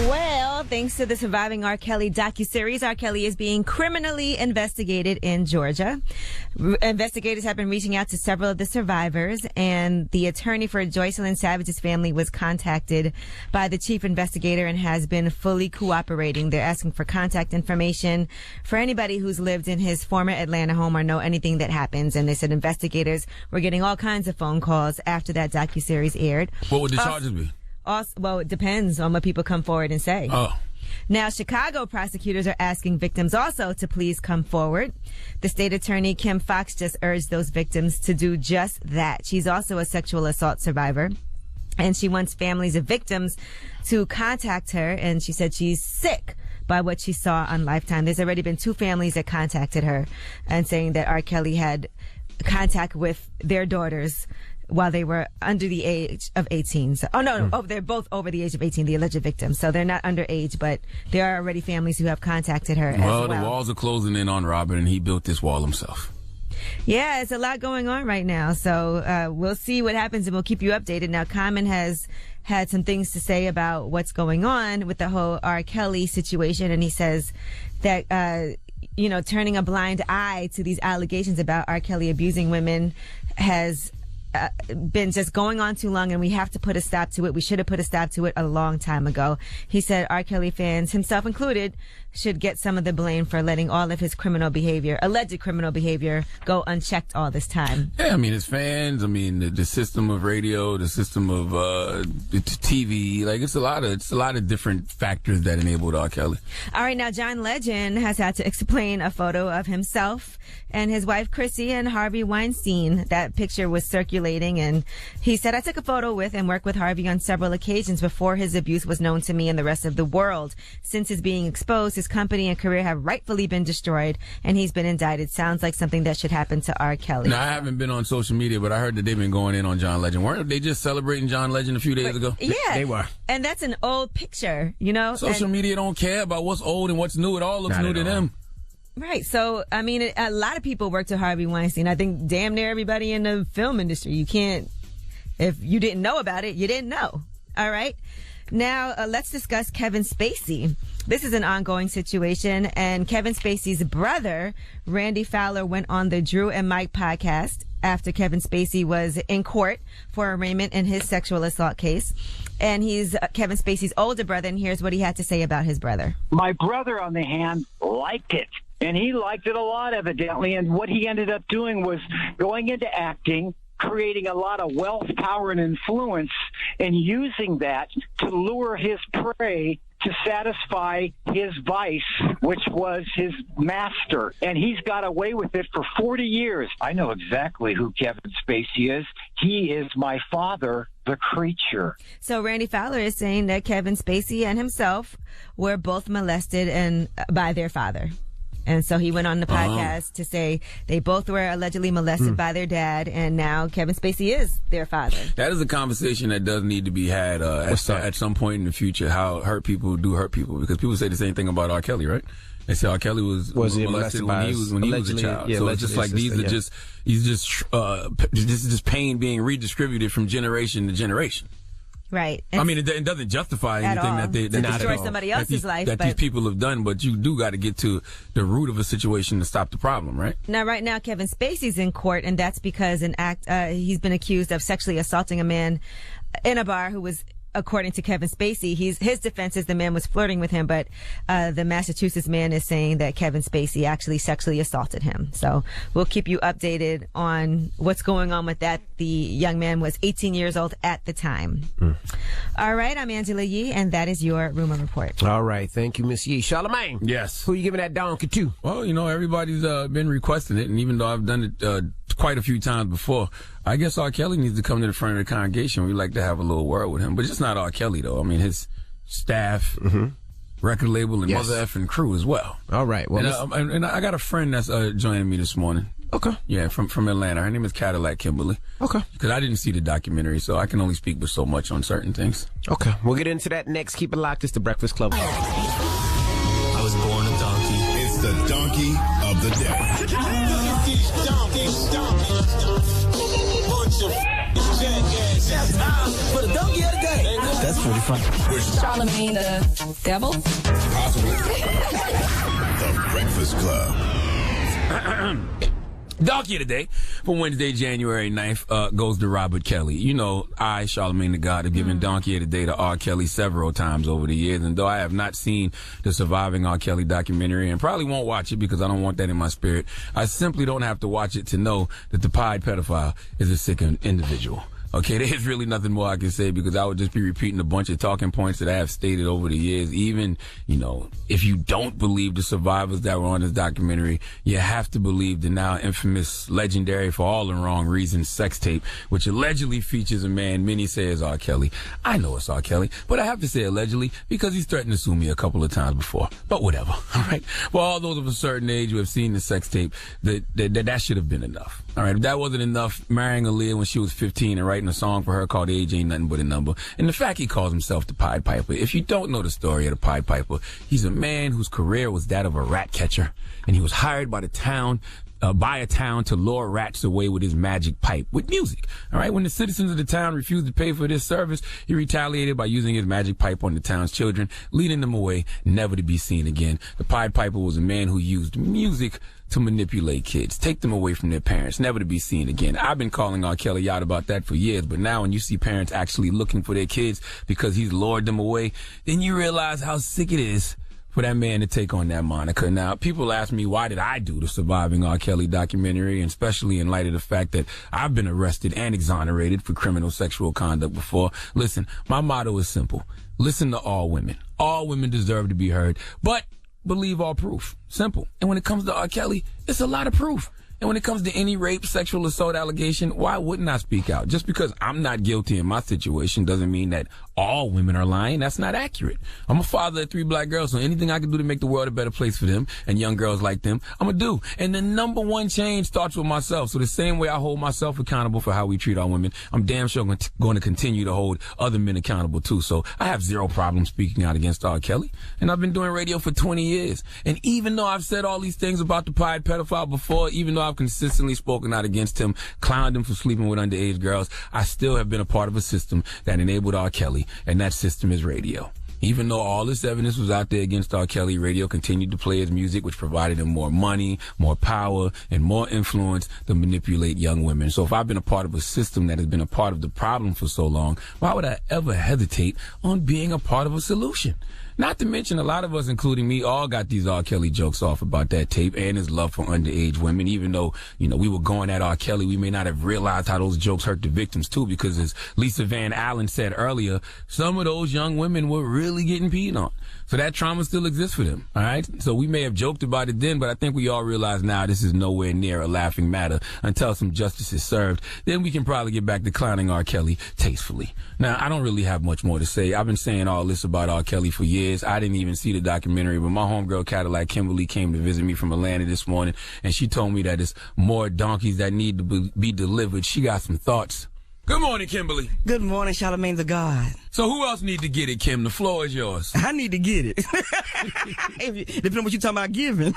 Well, thanks to the Surviving R. Kelly docuseries, R. Kelly is being criminally investigated in Georgia. Investigators have been reaching out to several of the survivors, and the attorney for Joycelyn Savage's family was contacted by the chief investigator and has been fully cooperating. They're asking for contact information for anybody who's lived in his former Atlanta home or know anything that happens. And they said investigators were getting all kinds of phone calls after that docuseries aired.
What would the charges be?
Also, well, it depends on what people come forward and say.
Oh.
Now, Chicago prosecutors are asking victims also to please come forward. The state attorney, Kim Fox, just urged those victims to do just that. She's also a sexual assault survivor, and she wants families of victims to contact her, and she said she's sick by what she saw on Lifetime. There's already been 2 families that contacted her and saying that R. Kelly had contact with their daughters while they were under the age of 18. So, they're both over the age of 18, the alleged victims. So they're not underage, but there are already families who have contacted her as well.
The walls are closing in on Robert, and he built this wall himself.
Yeah, it's a lot going on right now. So we'll see what happens, and we'll keep you updated. Now, Common has had some things to say about what's going on with the whole R. Kelly situation, and he says that turning a blind eye to these allegations about R. Kelly abusing women has been just going on too long, and we have to put a stop to it. We should have put a stop to it a long time ago. He said R. Kelly fans, himself included, should get some of the blame for letting all of his alleged criminal behavior, go unchecked all this time.
Yeah, I mean, his fans, the system of radio, the system of TV, it's a lot of different factors that enabled R. Kelly.
All right, now John Legend has had to explain a photo of himself and his wife Chrissy and Harvey Weinstein. That picture was circulating, and he said, I took a photo with and worked with Harvey on several occasions before his abuse was known to me and the rest of the world. Since his being exposed, his company and career have rightfully been destroyed, and he's been indicted. Sounds like something that should happen to R. Kelly.
Now, I haven't been on social media, but I heard that they've been going in on John Legend. Weren't they just celebrating John Legend a few days ago?
Yeah.
They were.
And that's an old picture,
Social media don't care about what's old and what's new. It all looks new to them.
Right. So, a lot of people worked with Harvey Weinstein. I think damn near everybody in the film industry. You can't, if you didn't know about it, you didn't know. All right. Now, let's discuss Kevin Spacey. This is an ongoing situation, and Kevin Spacey's brother, Randy Fowler, went on the Drew and Mike podcast after Kevin Spacey was in court for arraignment in his sexual assault case. And he's Kevin Spacey's older brother, and here's what he had to say about his brother.
My brother, on the hand, liked it. And he liked it a lot, evidently. And what he ended up doing was going into acting, creating a lot of wealth, power, and influence, and using that to lure his prey to satisfy his vice, which was his master. And he's got away with it for 40 years. I know exactly who Kevin Spacey is. He is my father, the creature.
So Randy Fowler is saying that Kevin Spacey and himself were both molested by their father. And so he went on the podcast to say they both were allegedly molested by their dad, and now Kevin Spacey is their father.
That is a conversation that does need to be had at some point in the future, how hurt people do hurt people. Because people say the same thing about R. Kelly, right? They say R. Kelly was molested when he was a child. Yeah, so it's just like these are this is just pain being redistributed from generation to generation.
Right.
It doesn't justify anything that they
destroy somebody else's life.
These people have done, but you do got to get to the root of a situation to stop the problem, right?
Now, right now, Kevin Spacey's in court, and that's because he's been accused of sexually assaulting a man in a bar who was, according to Kevin Spacey, his defense is the man was flirting with him, but the Massachusetts man is saying that Kevin Spacey actually sexually assaulted him. So we'll keep you updated on what's going on with that. The young man was 18 years old at the time. All right, I'm Angela Yee, and that is your Rumor Report.
All right, thank you, Miss Yee. Charlamagne.
Yes.
Who you giving that donkey to?
Well, everybody's been requesting it, and even though I've done it quite a few times before, I guess R. Kelly needs to come to the front of the congregation. We like to have a little word with him, but just not R. Kelly, though. His staff, record label, and Mother effing crew as well.
All right. Well,
and I got a friend that's joining me this morning.
Okay.
Yeah, from Atlanta. Her name is Cadillac Kimberly.
Okay.
Because I didn't see the documentary, so I can only speak with so much on certain things.
Okay. We'll get into that next. Keep it locked. It's the Breakfast Club.
I was born a donkey.
It's the donkey of the day.
Bunch of for the donkey of the day.
That's pretty funny.
Charlamagne the devil?
Possibly. The Breakfast Club.
Donkey of the day for Wednesday, January 9th, goes to Robert Kelly. You know, I, Charlamagne the God, have given Donkey of the day to R. Kelly several times over the years. And though I have not seen the surviving R. Kelly documentary and probably won't watch it because I don't want that in my spirit, I simply don't have to watch it to know that the pied pedophile is a sick individual. Okay, there's really nothing more I can say because I would just be repeating a bunch of talking points that I have stated over the years. Even, you know, if you don't believe the survivors that were on this documentary, you have to believe the now infamous, legendary for all the wrong reasons, sex tape, which allegedly features a man many say is R. Kelly. I know it's R. Kelly, but I have to say allegedly because he's threatened to sue me a couple of times before. But whatever, all right? For all those of a certain age who have seen the sex tape, that should have been enough. All right, if that wasn't enough, marrying Aaliyah when she was 15 and writing a song for her called Age Ain't Nothing But a Number, and the fact he calls himself the Pied Piper. If you don't know the story of the Pied Piper, he's a man whose career was that of a rat catcher, and he was hired by a town to lure rats away with his magic pipe with music. All right, when the citizens of the town refused to pay for this service, he retaliated by using his magic pipe on the town's children, leading them away, never to be seen again. The Pied Piper was a man who used music to manipulate kids, take them away from their parents, never to be seen again. I've been calling R. Kelly out about that for years, but now when you see parents actually looking for their kids because he's lured them away, then you realize how sick it is for that man to take on that moniker. Now, people ask me, why did I do the surviving R. Kelly documentary, and especially in light of the fact that I've been arrested and exonerated for criminal sexual conduct before. Listen, my motto is simple. Listen to all women. All women deserve to be heard, but believe all proof. Simple. And when it comes to R. Kelly, it's a lot of proof. And when it comes to any rape, sexual assault allegation, why wouldn't I speak out? Just because I'm not guilty in my situation doesn't mean that all women are lying. That's not accurate. I'm a father of 3 black girls, so anything I can do to make the world a better place for them and young girls like them, I'm going to do. And the number one change starts with myself. So the same way I hold myself accountable for how we treat our women, I'm damn sure going to continue to hold other men accountable too. So I have zero problem speaking out against R. Kelly. And I've been doing radio for 20 years. And even though I've said all these things about the pied pedophile before, even though I've consistently spoken out against him, clowned him for sleeping with underage girls, I still have been a part of a system that enabled R. Kelly, and that system is radio. Even though all this evidence was out there against R. Kelly, radio continued to play his music, which provided him more money, more power, and more influence to manipulate young women. So if I've been a part of a system that has been a part of the problem for so long, why would I ever hesitate on being a part of a solution? Not to mention, a lot of us, including me, all got these R. Kelly jokes off about that tape and his love for underage women. Even though, you know, we were going at R. Kelly, we may not have realized how those jokes hurt the victims, too, because as Lisa Van Allen said earlier, some of those young women were really getting peed on. So that trauma still exists for them, all right? So we may have joked about it then, but I think we all realize now this is nowhere near a laughing matter until some justice is served. Then we can probably get back to clowning R. Kelly tastefully. Now, I don't really have much more to say. I've been saying all this about R. Kelly for years. I didn't even see the documentary, but my homegirl Cadillac Kimberly came to visit me from Atlanta this morning, and she told me that it's more donkeys that need to be delivered. She got some thoughts. Good morning, Kimberly.
Good morning, Charlamagne the God.
So who else need to get it, Kim? The floor is yours.
I need to get it. Depending on what you're talking about giving.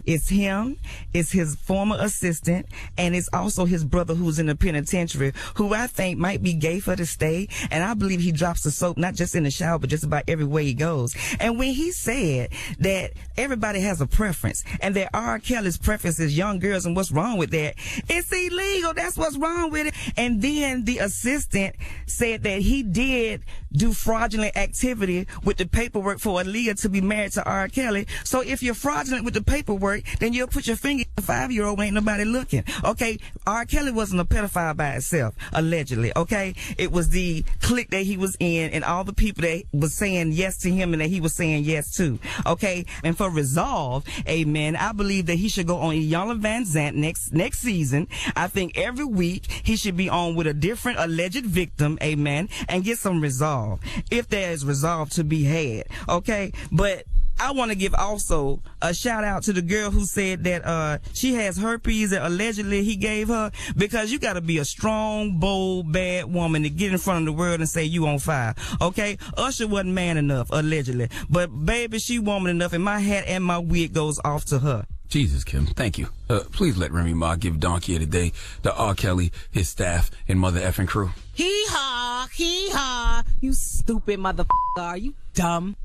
It's him, it's his former assistant, and it's also his brother who's in the penitentiary, who I think might be gay for the stay. And I believe he drops the soap, not just in the shower, but just about everywhere he goes. And when he said that everybody has a preference, and that R. Kelly's preference is young girls, and what's wrong with that? It's illegal. That's what's wrong with it. And then the assistant said that he did do fraudulent activity with the paperwork for Aaliyah to be married to R. Kelly. So if you're fraudulent with the paperwork, then you'll put your finger in a 5-year-old, ain't nobody looking. Okay, R. Kelly wasn't a pedophile by itself, allegedly, okay? It was the clique that he was in and all the people that was saying yes to him and that he was saying yes to, okay? And for Resolve, amen, I believe that he should go on Iyanla Van Zant next season. I think every week he should be on with a different alleged victim, amen, and get some resolve, if there is resolve to be had, okay? But I want to give also a shout out to the girl who said that she has herpes that allegedly he gave her, because you got to be a strong, bold, bad woman to get in front of the world and say you on fire. Okay? Usher wasn't man enough, allegedly. But baby, she woman enough, and my hat and my wig goes off to her.
Jesus, Kim, thank you. Please let Remy Ma give Donkey of the Day to R. Kelly, his staff, and mother effing crew.
Hee-haw, hee-haw. You stupid motherfucker. Are you dumb?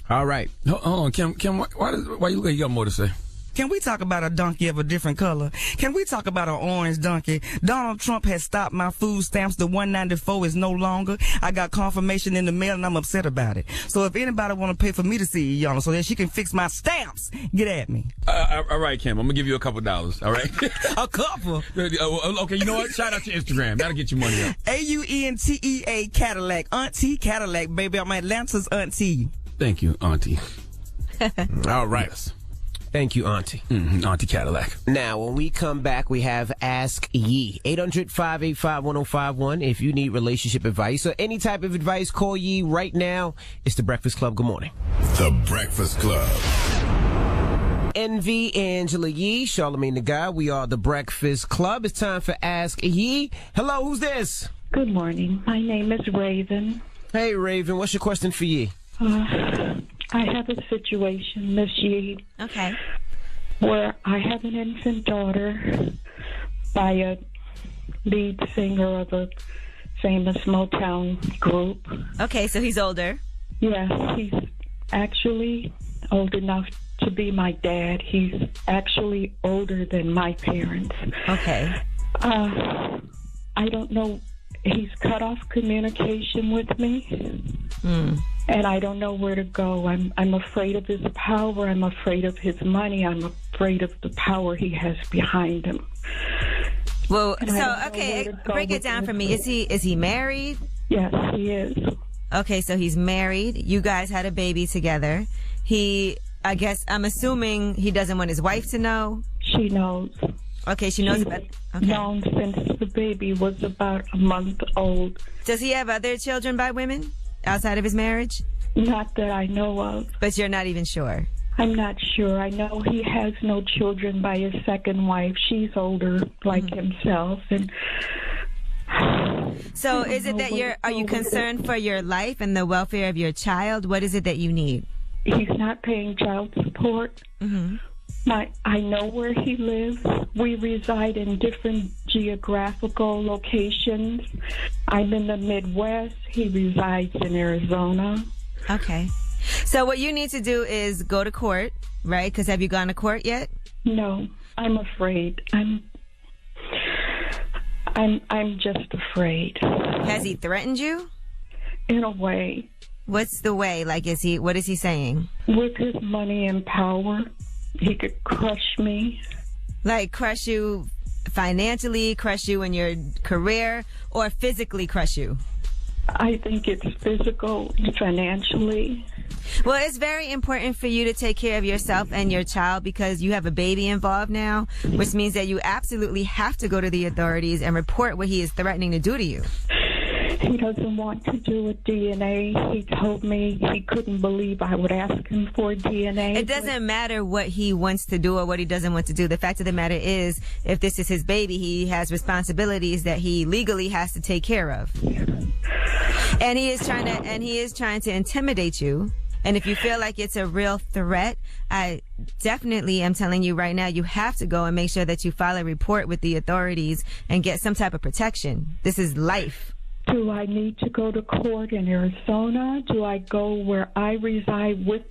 All right.
Hold on, Kim, why you got more to say?
Can we talk about a donkey of a different color? Can we talk about an orange donkey? Donald Trump has stopped my food stamps. The 194 is no longer. I got confirmation in the mail, and I'm upset about it. So if anybody want to pay for me to see Yana so that she can fix my stamps, get at me.
All right, Kim, I'm going to give you a couple $, all right?
A couple?
Okay, you know what? Shout out to Instagram. That'll get you money up.
AUNTEA Cadillac. Auntie Cadillac, baby. I'm Atlanta's auntie.
Thank you, Auntie.
All right.
Yes.
Thank you, Auntie.
Auntie Cadillac.
Now, when we come back, we have Ask Yee. 800-585-1051. If you need relationship advice or any type of advice, call Yee right now. It's The Breakfast Club. Good morning.
The Breakfast Club.
Envy, Angela Yee, Charlamagne the God. We are The Breakfast Club. It's time for Ask Yee. Hello, who's this?
Good morning. My name is Raven.
Hey, Raven. What's your question for Yee?
I have a situation, Miss Yee.
Okay.
Where I have an infant daughter by a lead singer of a famous Motown group.
Okay, so he's older.
Yes, he's actually old enough to be my dad. He's actually older than my parents.
Okay.
I don't know. He's cut off communication with me. And I don't know where to go. I'm afraid of his power. I'm afraid of his money. I'm afraid of the power he has behind him.
Well, so okay, break it down for me. Is he married?
Yes, he is.
Okay, so he's married. You guys had a baby together. I guess I'm assuming he doesn't want his wife to know.
She knows.
Okay, she knows about. Okay.
Known since the baby was about a month old.
Does he have other children by women outside of his marriage?
Not that I know of.
But you're not even sure?
I'm not sure. I know he has no children by his second wife. She's older, like himself. And
so is it that are you concerned for your life and the welfare of your child? What is it that you need?
He's not paying child support. I know where he lives. We reside in different geographical locations. I'm in the Midwest. He resides in Arizona.
Okay. So what you need to do is go to court, right? Because have you gone to court yet?
No, I'm afraid. I'm just afraid.
Has he threatened you?
In a way.
What's the way? Like, what is he saying?
With his money and power, he could crush me.
Like crush you financially, crush you in your career, or physically crush you?
I think it's physical and financially.
Well, it's very important for you to take care of yourself and your child because you have a baby involved now, which means that you absolutely have to go to the authorities and report what he is threatening to do to you.
He doesn't want to do a DNA. He told me he couldn't believe I would ask him for DNA.
It doesn't matter what he wants to do or what he doesn't want to do. The fact of the matter is, if this is his baby, he has responsibilities that he legally has to take care of. And he is trying to intimidate you. And if you feel like it's a real threat, I definitely am telling you right now, you have to go and make sure that you file a report with the authorities and get some type of protection. This is life.
Do I need to go to court in Arizona? Do I go where I reside with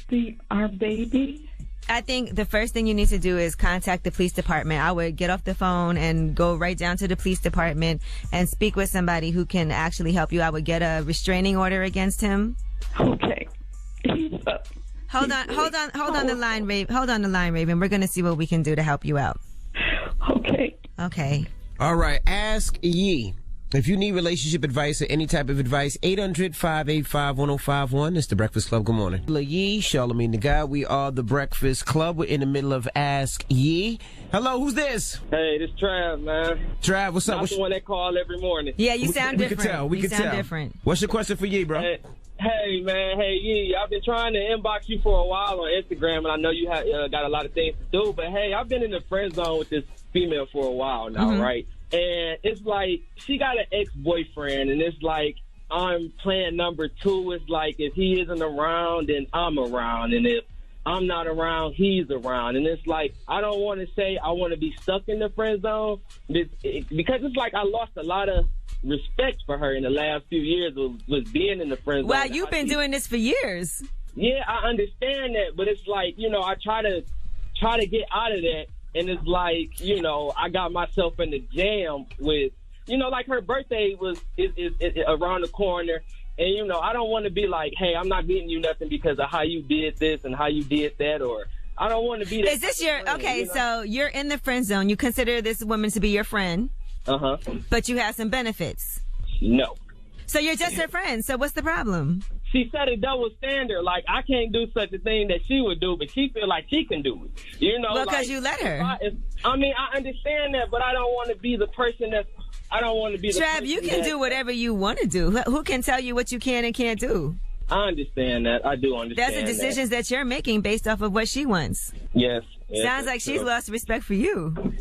our baby?
I think the first thing you need to do is contact the police department. I would get off the phone and go right down to the police department and speak with somebody who can actually help you. I would get a restraining order against him.
Okay.
Hold on the line, Raven. Hold on the line, Raven. We're going to see what we can do to help you out.
Okay.
Okay.
All right. Ask Yee. If you need relationship advice or any type of advice, 800-585-1051. It's The Breakfast Club. Good morning. Yee, Charlamagne the God. We are The Breakfast Club. We're in the middle of Ask Yee. Hello, who's this?
Hey, this Trav, man.
Trav, what's up?
I'm the one that call every morning.
Yeah, you sound different.
We can tell.
different.
What's your question for Yee, bro?
Hey, man. Hey, Yee. I've been trying to inbox you for a while on Instagram, and I know you have got a lot of things to do. But, hey, I've been in the friend zone with this female for a while now, right? And it's like she got an ex-boyfriend, and it's like I'm playing number two. It's like if he isn't around, then I'm around. And if I'm not around, he's around. And it's like I don't want to say I want to be stuck in the friend zone because it's like I lost a lot of respect for her in the last few years was being in the friend zone.
Well, you've been doing this for years.
Yeah, I understand that, but it's like, I try to get out of that, and it's like, I got myself in the jam with, like her birthday is around the corner, and I don't want to be like, hey, I'm not getting you nothing because of how you did this and how you did that, or I don't want to be that.
Is this your friend, so you're in the friend zone. You consider this woman to be your friend. But you have some benefits.
No.
So you're just her friend. So what's the problem?
She set a double standard. Like, I can't do such a thing that she would do, but she feel like she can do it.
Well, because you let her.
I understand that, but I don't want to be the person that's... I don't want to be the
Trav, you can do whatever you want to do. Who can tell you what you can and can't do?
I understand that. I do understand
That's the decisions that you're making based off of what she wants.
Yes.
Sounds like she's lost respect for you.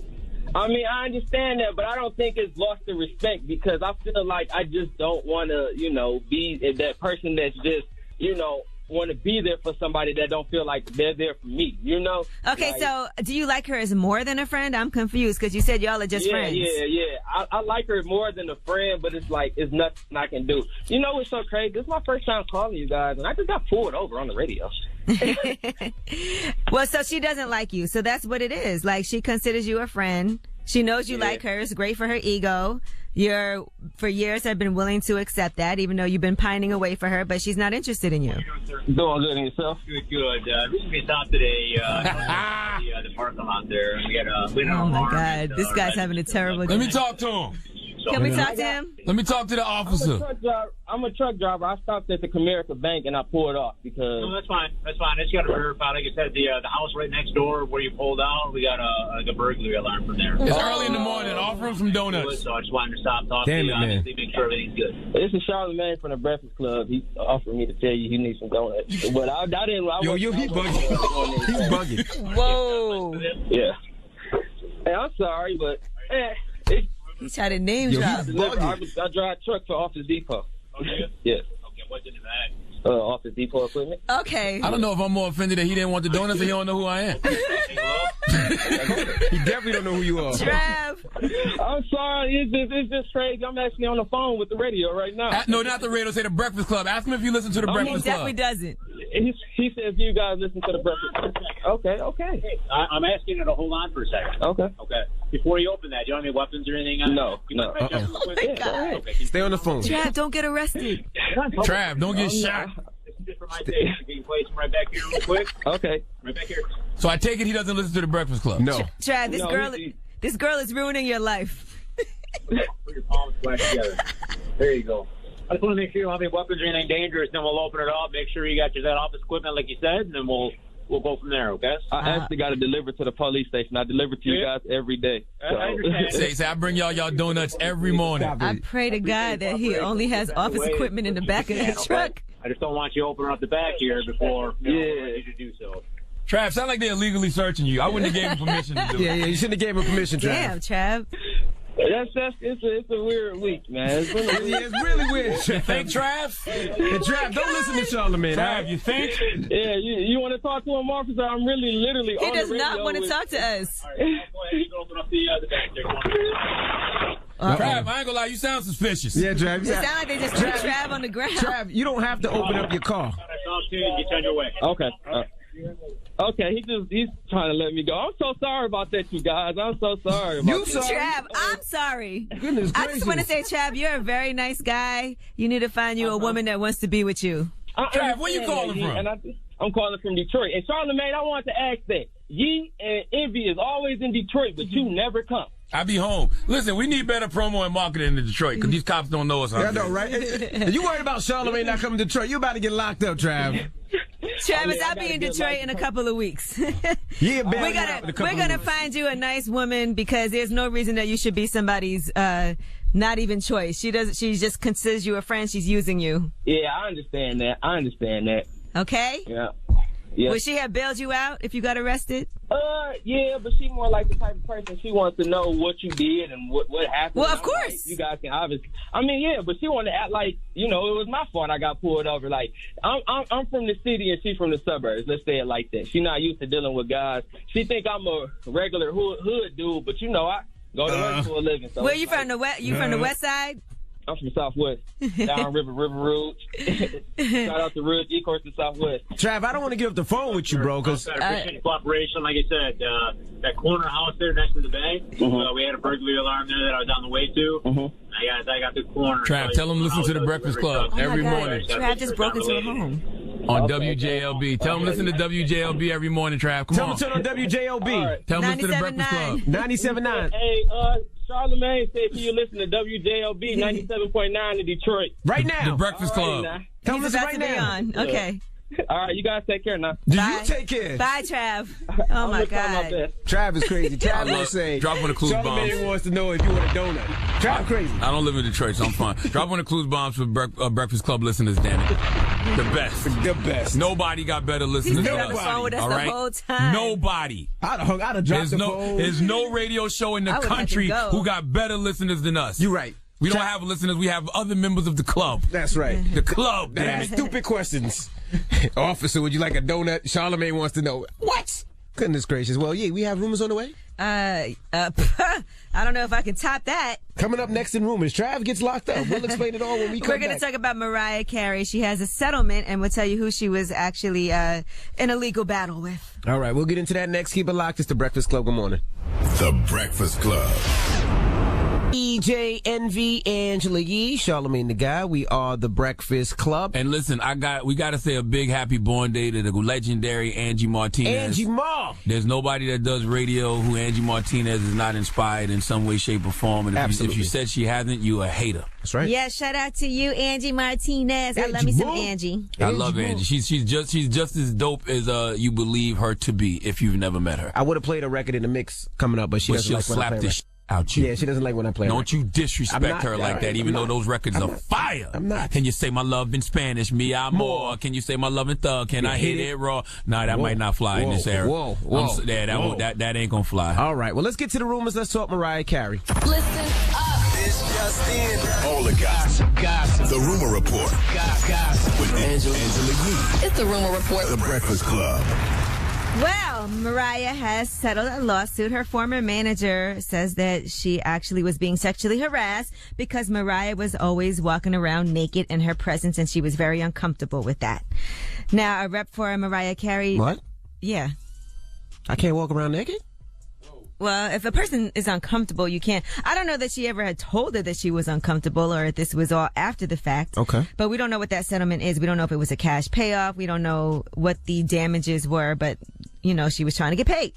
I understand that, but I don't think it's lost the respect because I feel like I just don't want to, be that person that's just, want to be there for somebody that don't feel like they're there for me, Okay,
so do you like her as more than a friend? I'm confused because you said y'all are just friends.
Yeah. I like her more than a friend, but it's like, it's nothing I can do. You know what's so crazy? This is my first time calling you guys, and I just got pulled over on the radio.
Well, so she doesn't like you. So that's what it is. Like, she considers you a friend. She knows you like her. It's great for her ego. You're, for years, have been willing to accept that, even though you've been pining away for her, but she's not interested in you.
Doing good in yourself?
Good. Recently stopped today, the parking lot there. We had
oh my God. This guy's having a terrible day.
Let me talk to him.
Can we talk to him?
Let me talk to the officer.
I'm a truck driver. I stopped at the Comerica Bank and I pulled off because...
No, that's fine. I just got to verify. Like I said, the house right next door where you pulled out, we got a burglary alarm from there.
It's early in the morning. Offer him some donuts.
So I just wanted to stop talking to you. Obviously, make sure everything's good.
This is Charlamagne from the Breakfast Club. He offered me to tell you he needs some donuts. But I didn't...
He's bugging. He's bugging.
Whoa.
Yeah. Hey, I'm sorry, but...
He's trying to name drop.
I drive truck for Office Depot.
Okay.
Yes.
Okay, what's in the bag?
Office Depot equipment.
Okay.
I don't know if I'm more offended that he didn't want the donuts or he don't know who I am.
He definitely don't know who you are.
Trav.
I'm sorry. It's just crazy. I'm actually on the phone with the radio right now.
No, not the radio. Say the Breakfast Club. Ask him if you listen to the Breakfast Club.
He definitely doesn't.
He says you guys listen to the Breakfast Club. Okay.
Hey, I'm asking you to hold on for a second.
Okay.
Before you open that, do you have any weapons or anything?
No.
Oh my God.
Okay.
Stay on the phone.
Trav, don't get arrested.
Trav, don't get shot.
Just for my sake, can you place him right back here real quick?
Okay.
Right back here.
So I take it he doesn't listen to the Breakfast Club.
No.
Trav, this girl is ruining your life.
Put your palms back together. There you go. I just want to make sure you don't have any weapons or anything dangerous, then we'll open it up, make sure you got that office equipment like you said, and then we'll go from there, okay?
I actually got to deliver to the police station. I deliver to you guys every day.
I understand.
Say, I bring y'all donuts every morning.
I pray to God that he only has office equipment in the back of that truck.
I just don't want you opening up the back here before you to do so.
Trav, sound like they're illegally searching you. I wouldn't have gave him permission to do it.
Yeah, you shouldn't have gave him permission, Trav.
Damn, Trav.
It's a weird week, man. It's
really weird.
You think, Trav?
And Trav, don't listen to Charlamagne.
Trav, you think?
Yeah, you want to talk to him, officer? I'm literally
He
on
does
the radio
not want to talk to us.
All right, go ahead. You can open up the back there.
Trav, I ain't gonna lie, you sound suspicious.
Yeah, Trav.
It sounds like they just put Trav on the ground.
Trav, you don't have to open up your car.
Get on your way.
Okay. Okay, he's trying to let me go. I'm so sorry about that, you guys. I'm so sorry about that.
Trav, I'm sorry.
Goodness
I just want to say, Trav, you're a very nice guy. You need to find you a woman that wants to be with you.
Trav, where you calling from?
I'm calling from Detroit. And Charlamagne, I wanted to ask that. Yee and Envy is always in Detroit, but you never come.
I be home. Listen, we need better promo and marketing in Detroit because these cops don't know us.
Yeah, I know, right? And you worried about Charlamagne not coming to Detroit? You about to get locked up, Trav.
Travis, I'll be in Detroit in a couple of weeks.
Yeah,
we're gonna find you a nice woman because there's no reason that you should be somebody's not even choice. She just considers you a friend. She's using you.
Yeah, I understand that.
Okay.
Yeah. Yeah.
Would she have bailed you out if you got arrested?
Yeah, but she more like the type of person, she wants to know what you did and what happened.
Well, of
I'm
course.
Like, you guys can obviously. I mean, yeah, but she wanted to act like, it was my fault I got pulled over. Like, I'm from the city and she's from the suburbs. Let's say it like that. She's not used to dealing with guys. She think I'm a regular hood dude, but I go to work for a living. So
where you from? From the West Side?
I'm from Southwest, down River Rouge. Shout out to Rouge, E-Course in Southwest.
Trav, I don't want to give up the phone with you, bro, because
I appreciate the cooperation. Like I said, that corner house there next to the bank, we had a burglary alarm there that I was on the way to. I got the corner.
Trav, tell them listen to the Breakfast Club every morning.
Trav just broke into a home.
On WJLB. Tell them listen to WJLB every morning, Trav. Come on.
Tell them turn on WJLB.
Right. Tell them listen to the Breakfast Club.
97.9.
Hey, Charlamagne said, can you listen to WJLB 97.9 in Detroit?
Right now.
The Breakfast Club.
Tell them
He's
listen
about
right
to be
now.
on. Okay.
All right, you guys take care now.
You take care.
Bye, Trav. Oh, my God.
Trav is crazy. Trav will say,
drop one of the clues bombs.
Charlamagne wants to know if you want a donut. Trav crazy.
I don't live in Detroit, so I'm fine. Drop one of the clues bombs for Breakfast Club listeners, damn it. The best.
The best.
Nobody got better listeners than us.
Nobody.
All right?
The whole time.
Nobody.
I'd have dropped the phone.
There's no radio show in the country who got better listeners than us.
You're right.
We don't have listeners. We have other members of the club.
That's right.
The club.
Damn stupid questions. Officer, would you like a donut? Charlamagne wants to know. What? Goodness gracious. Well, yeah, we have rumors on the way.
I don't know if I can top that.
Coming up next in rumors, Trav gets locked up. We'll explain it all when we come back.
We're going to talk about Mariah Carey. She has a settlement, and we'll tell you who she was actually in a legal battle with.
All right, we'll get into that next. Keep it locked. It's The Breakfast Club. Good morning.
The Breakfast Club.
EJ, Envy, Angela Yee, Charlamagne the Guy. We are The Breakfast Club.
And listen, we got to say a big happy born day to the legendary Angie Martinez.
Angie Ma.
There's nobody that does radio who Angie Martinez is not inspired in some way, shape, or form. And if you said she hasn't, you a hater.
That's right.
Yeah, shout out to you, Angie Martinez. I love me some Angie.
I love Angie. She's just as dope as you believe her to be if you've never met her.
I would have played a record in the mix coming up, but she doesn't like when I play
the out you.
Yeah, she doesn't like when I play.
Don't you disrespect her like that, even though those records are fire.
I'm not.
Can you say my love in Spanish? Me amor. Can you say my love in thug? Can I hit it raw? Nah, that might not fly in this era. That ain't gonna fly.
All right, well, let's get to the rumors. Let's talk Mariah Carey.
Listen up.
This just in.
All the gossip. The Rumor Report. Gossip. With Angela Yee.
It's the Rumor Report.
The Breakfast Club.
Well, Mariah has settled a lawsuit. Her former manager says that she actually was being sexually harassed because Mariah was always walking around naked in her presence, and she was very uncomfortable with that. Now, a rep for Mariah Carey...
What?
Yeah.
I can't walk around naked?
Well, if a person is uncomfortable, you can't. I don't know that she ever had told her that she was uncomfortable or if this was all after the fact.
Okay.
But we don't know what that settlement is. We don't know if it was a cash payoff. We don't know what the damages were, but, she was trying to get paid.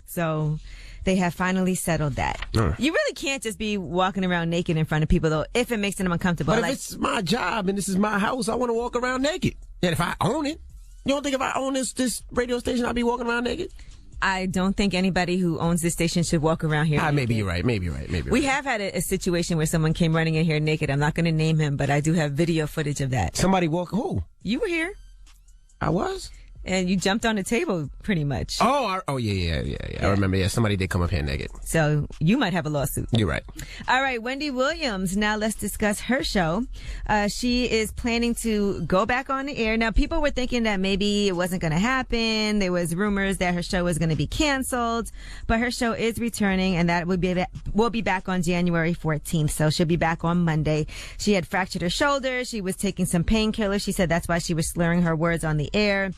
So they have finally settled that. You really can't just be walking around naked in front of people, though, if it makes them uncomfortable.
But if it's my job and this is my house, I want to walk around naked. And if I own it, you don't think if I own this radio station, I'll be walking around naked?
I don't think anybody who owns this station should walk around here naked.
Maybe you're right.
We have had a situation where someone came running in here naked. I'm not going to name him, but I do have video footage of that.
Somebody who?
You were here.
I was?
And you jumped on the table, pretty much.
Yeah. I remember. Yeah, somebody did come up here naked.
So you might have a lawsuit.
You're right.
All right, Wendy Williams. Now let's discuss her show. She is planning to go back on the air. Now, people were thinking that maybe it wasn't going to happen. There was rumors that her show was going to be canceled, but her show is returning, and that will be back on January 14th. So she'll be back on Monday. She had fractured her shoulder. She was taking some painkillers. She said that's why she was slurring her words on the air.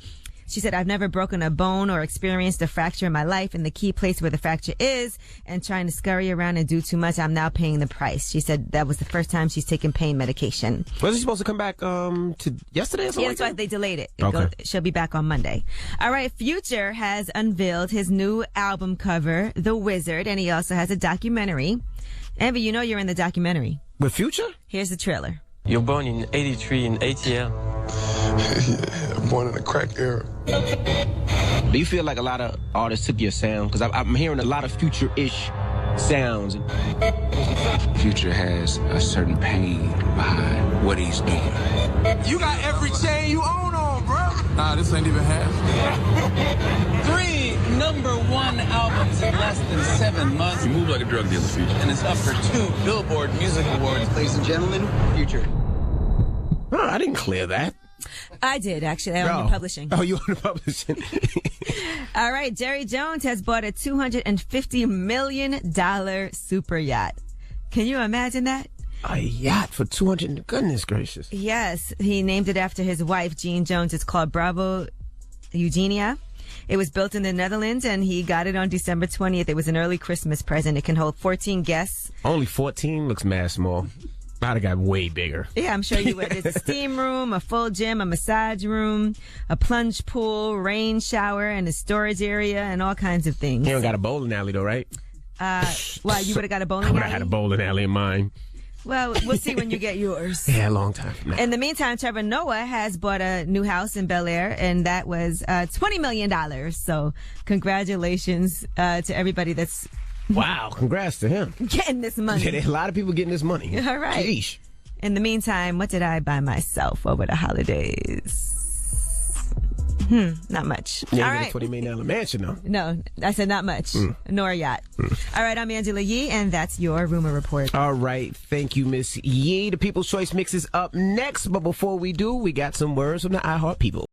She said, I've never broken a bone or experienced a fracture in my life. And the key place where the fracture is and trying to scurry around and do too much, I'm now paying the price. She said that was the first time she's taken pain medication.
Was she supposed to come back to yesterday or something?
Yeah, that's why they delayed it.
Okay.
She'll be back on Monday. All right, Future has unveiled his new album cover, The Wizard, and he also has a documentary. Envy, you're in the documentary.
With Future?
Here's the trailer.
You're born in 83 in ATL. Yeah, born in a crack era.
Do you feel like a lot of artists took your sound? Because I'm hearing a lot of future-ish sounds.
Future has a certain pain behind what he's doing.
You got every chain you own on, bro.
Nah, this ain't even half.
3 #1 albums in less than 7 months.
You move like a drug dealer, Future.
And it's up for 2 Billboard Music Awards. Ladies and gentlemen, Future.
Oh, I didn't clear that.
I did, actually. I own the publishing.
Oh, you own the publishing.
All right. Jerry Jones has bought a $250 million super yacht. Can you imagine that?
A yacht for 200. Goodness gracious.
Yes. He named it after his wife, Jean Jones. It's called Bravo Eugenia. It was built in the Netherlands, and he got it on December 20th. It was an early Christmas present. It can hold 14 guests.
Only 14? Looks mad small. I'd have got way bigger.
Yeah, I'm sure you would. There's a steam room, a full gym, a massage room, a plunge pool, rain shower, and a storage area, and all kinds of things.
You don't got a bowling alley, though, right?
Why, you would have got a bowling alley?
I would have had a bowling alley in mine.
Well, we'll see when you get yours.
Yeah, a long time from now.
In the meantime, Trevor Noah has bought a new house in Bel Air, and that was $20 million. So congratulations to everybody that's...
Wow, congrats to him.
Getting this money.
Yeah, there's a lot of people getting this money.
All right.
Sheesh.
In the meantime, what did I buy myself over the holidays? Not much.
Yeah,
all right.
$20 million mansion, though.
No, I said not much. Nor a yacht. All right, I'm Angela Yee, and that's your Rumor Report.
All right. Thank you, Miss Yee. The People's Choice Mix is up next. But before we do, we got some words from the iHeart people.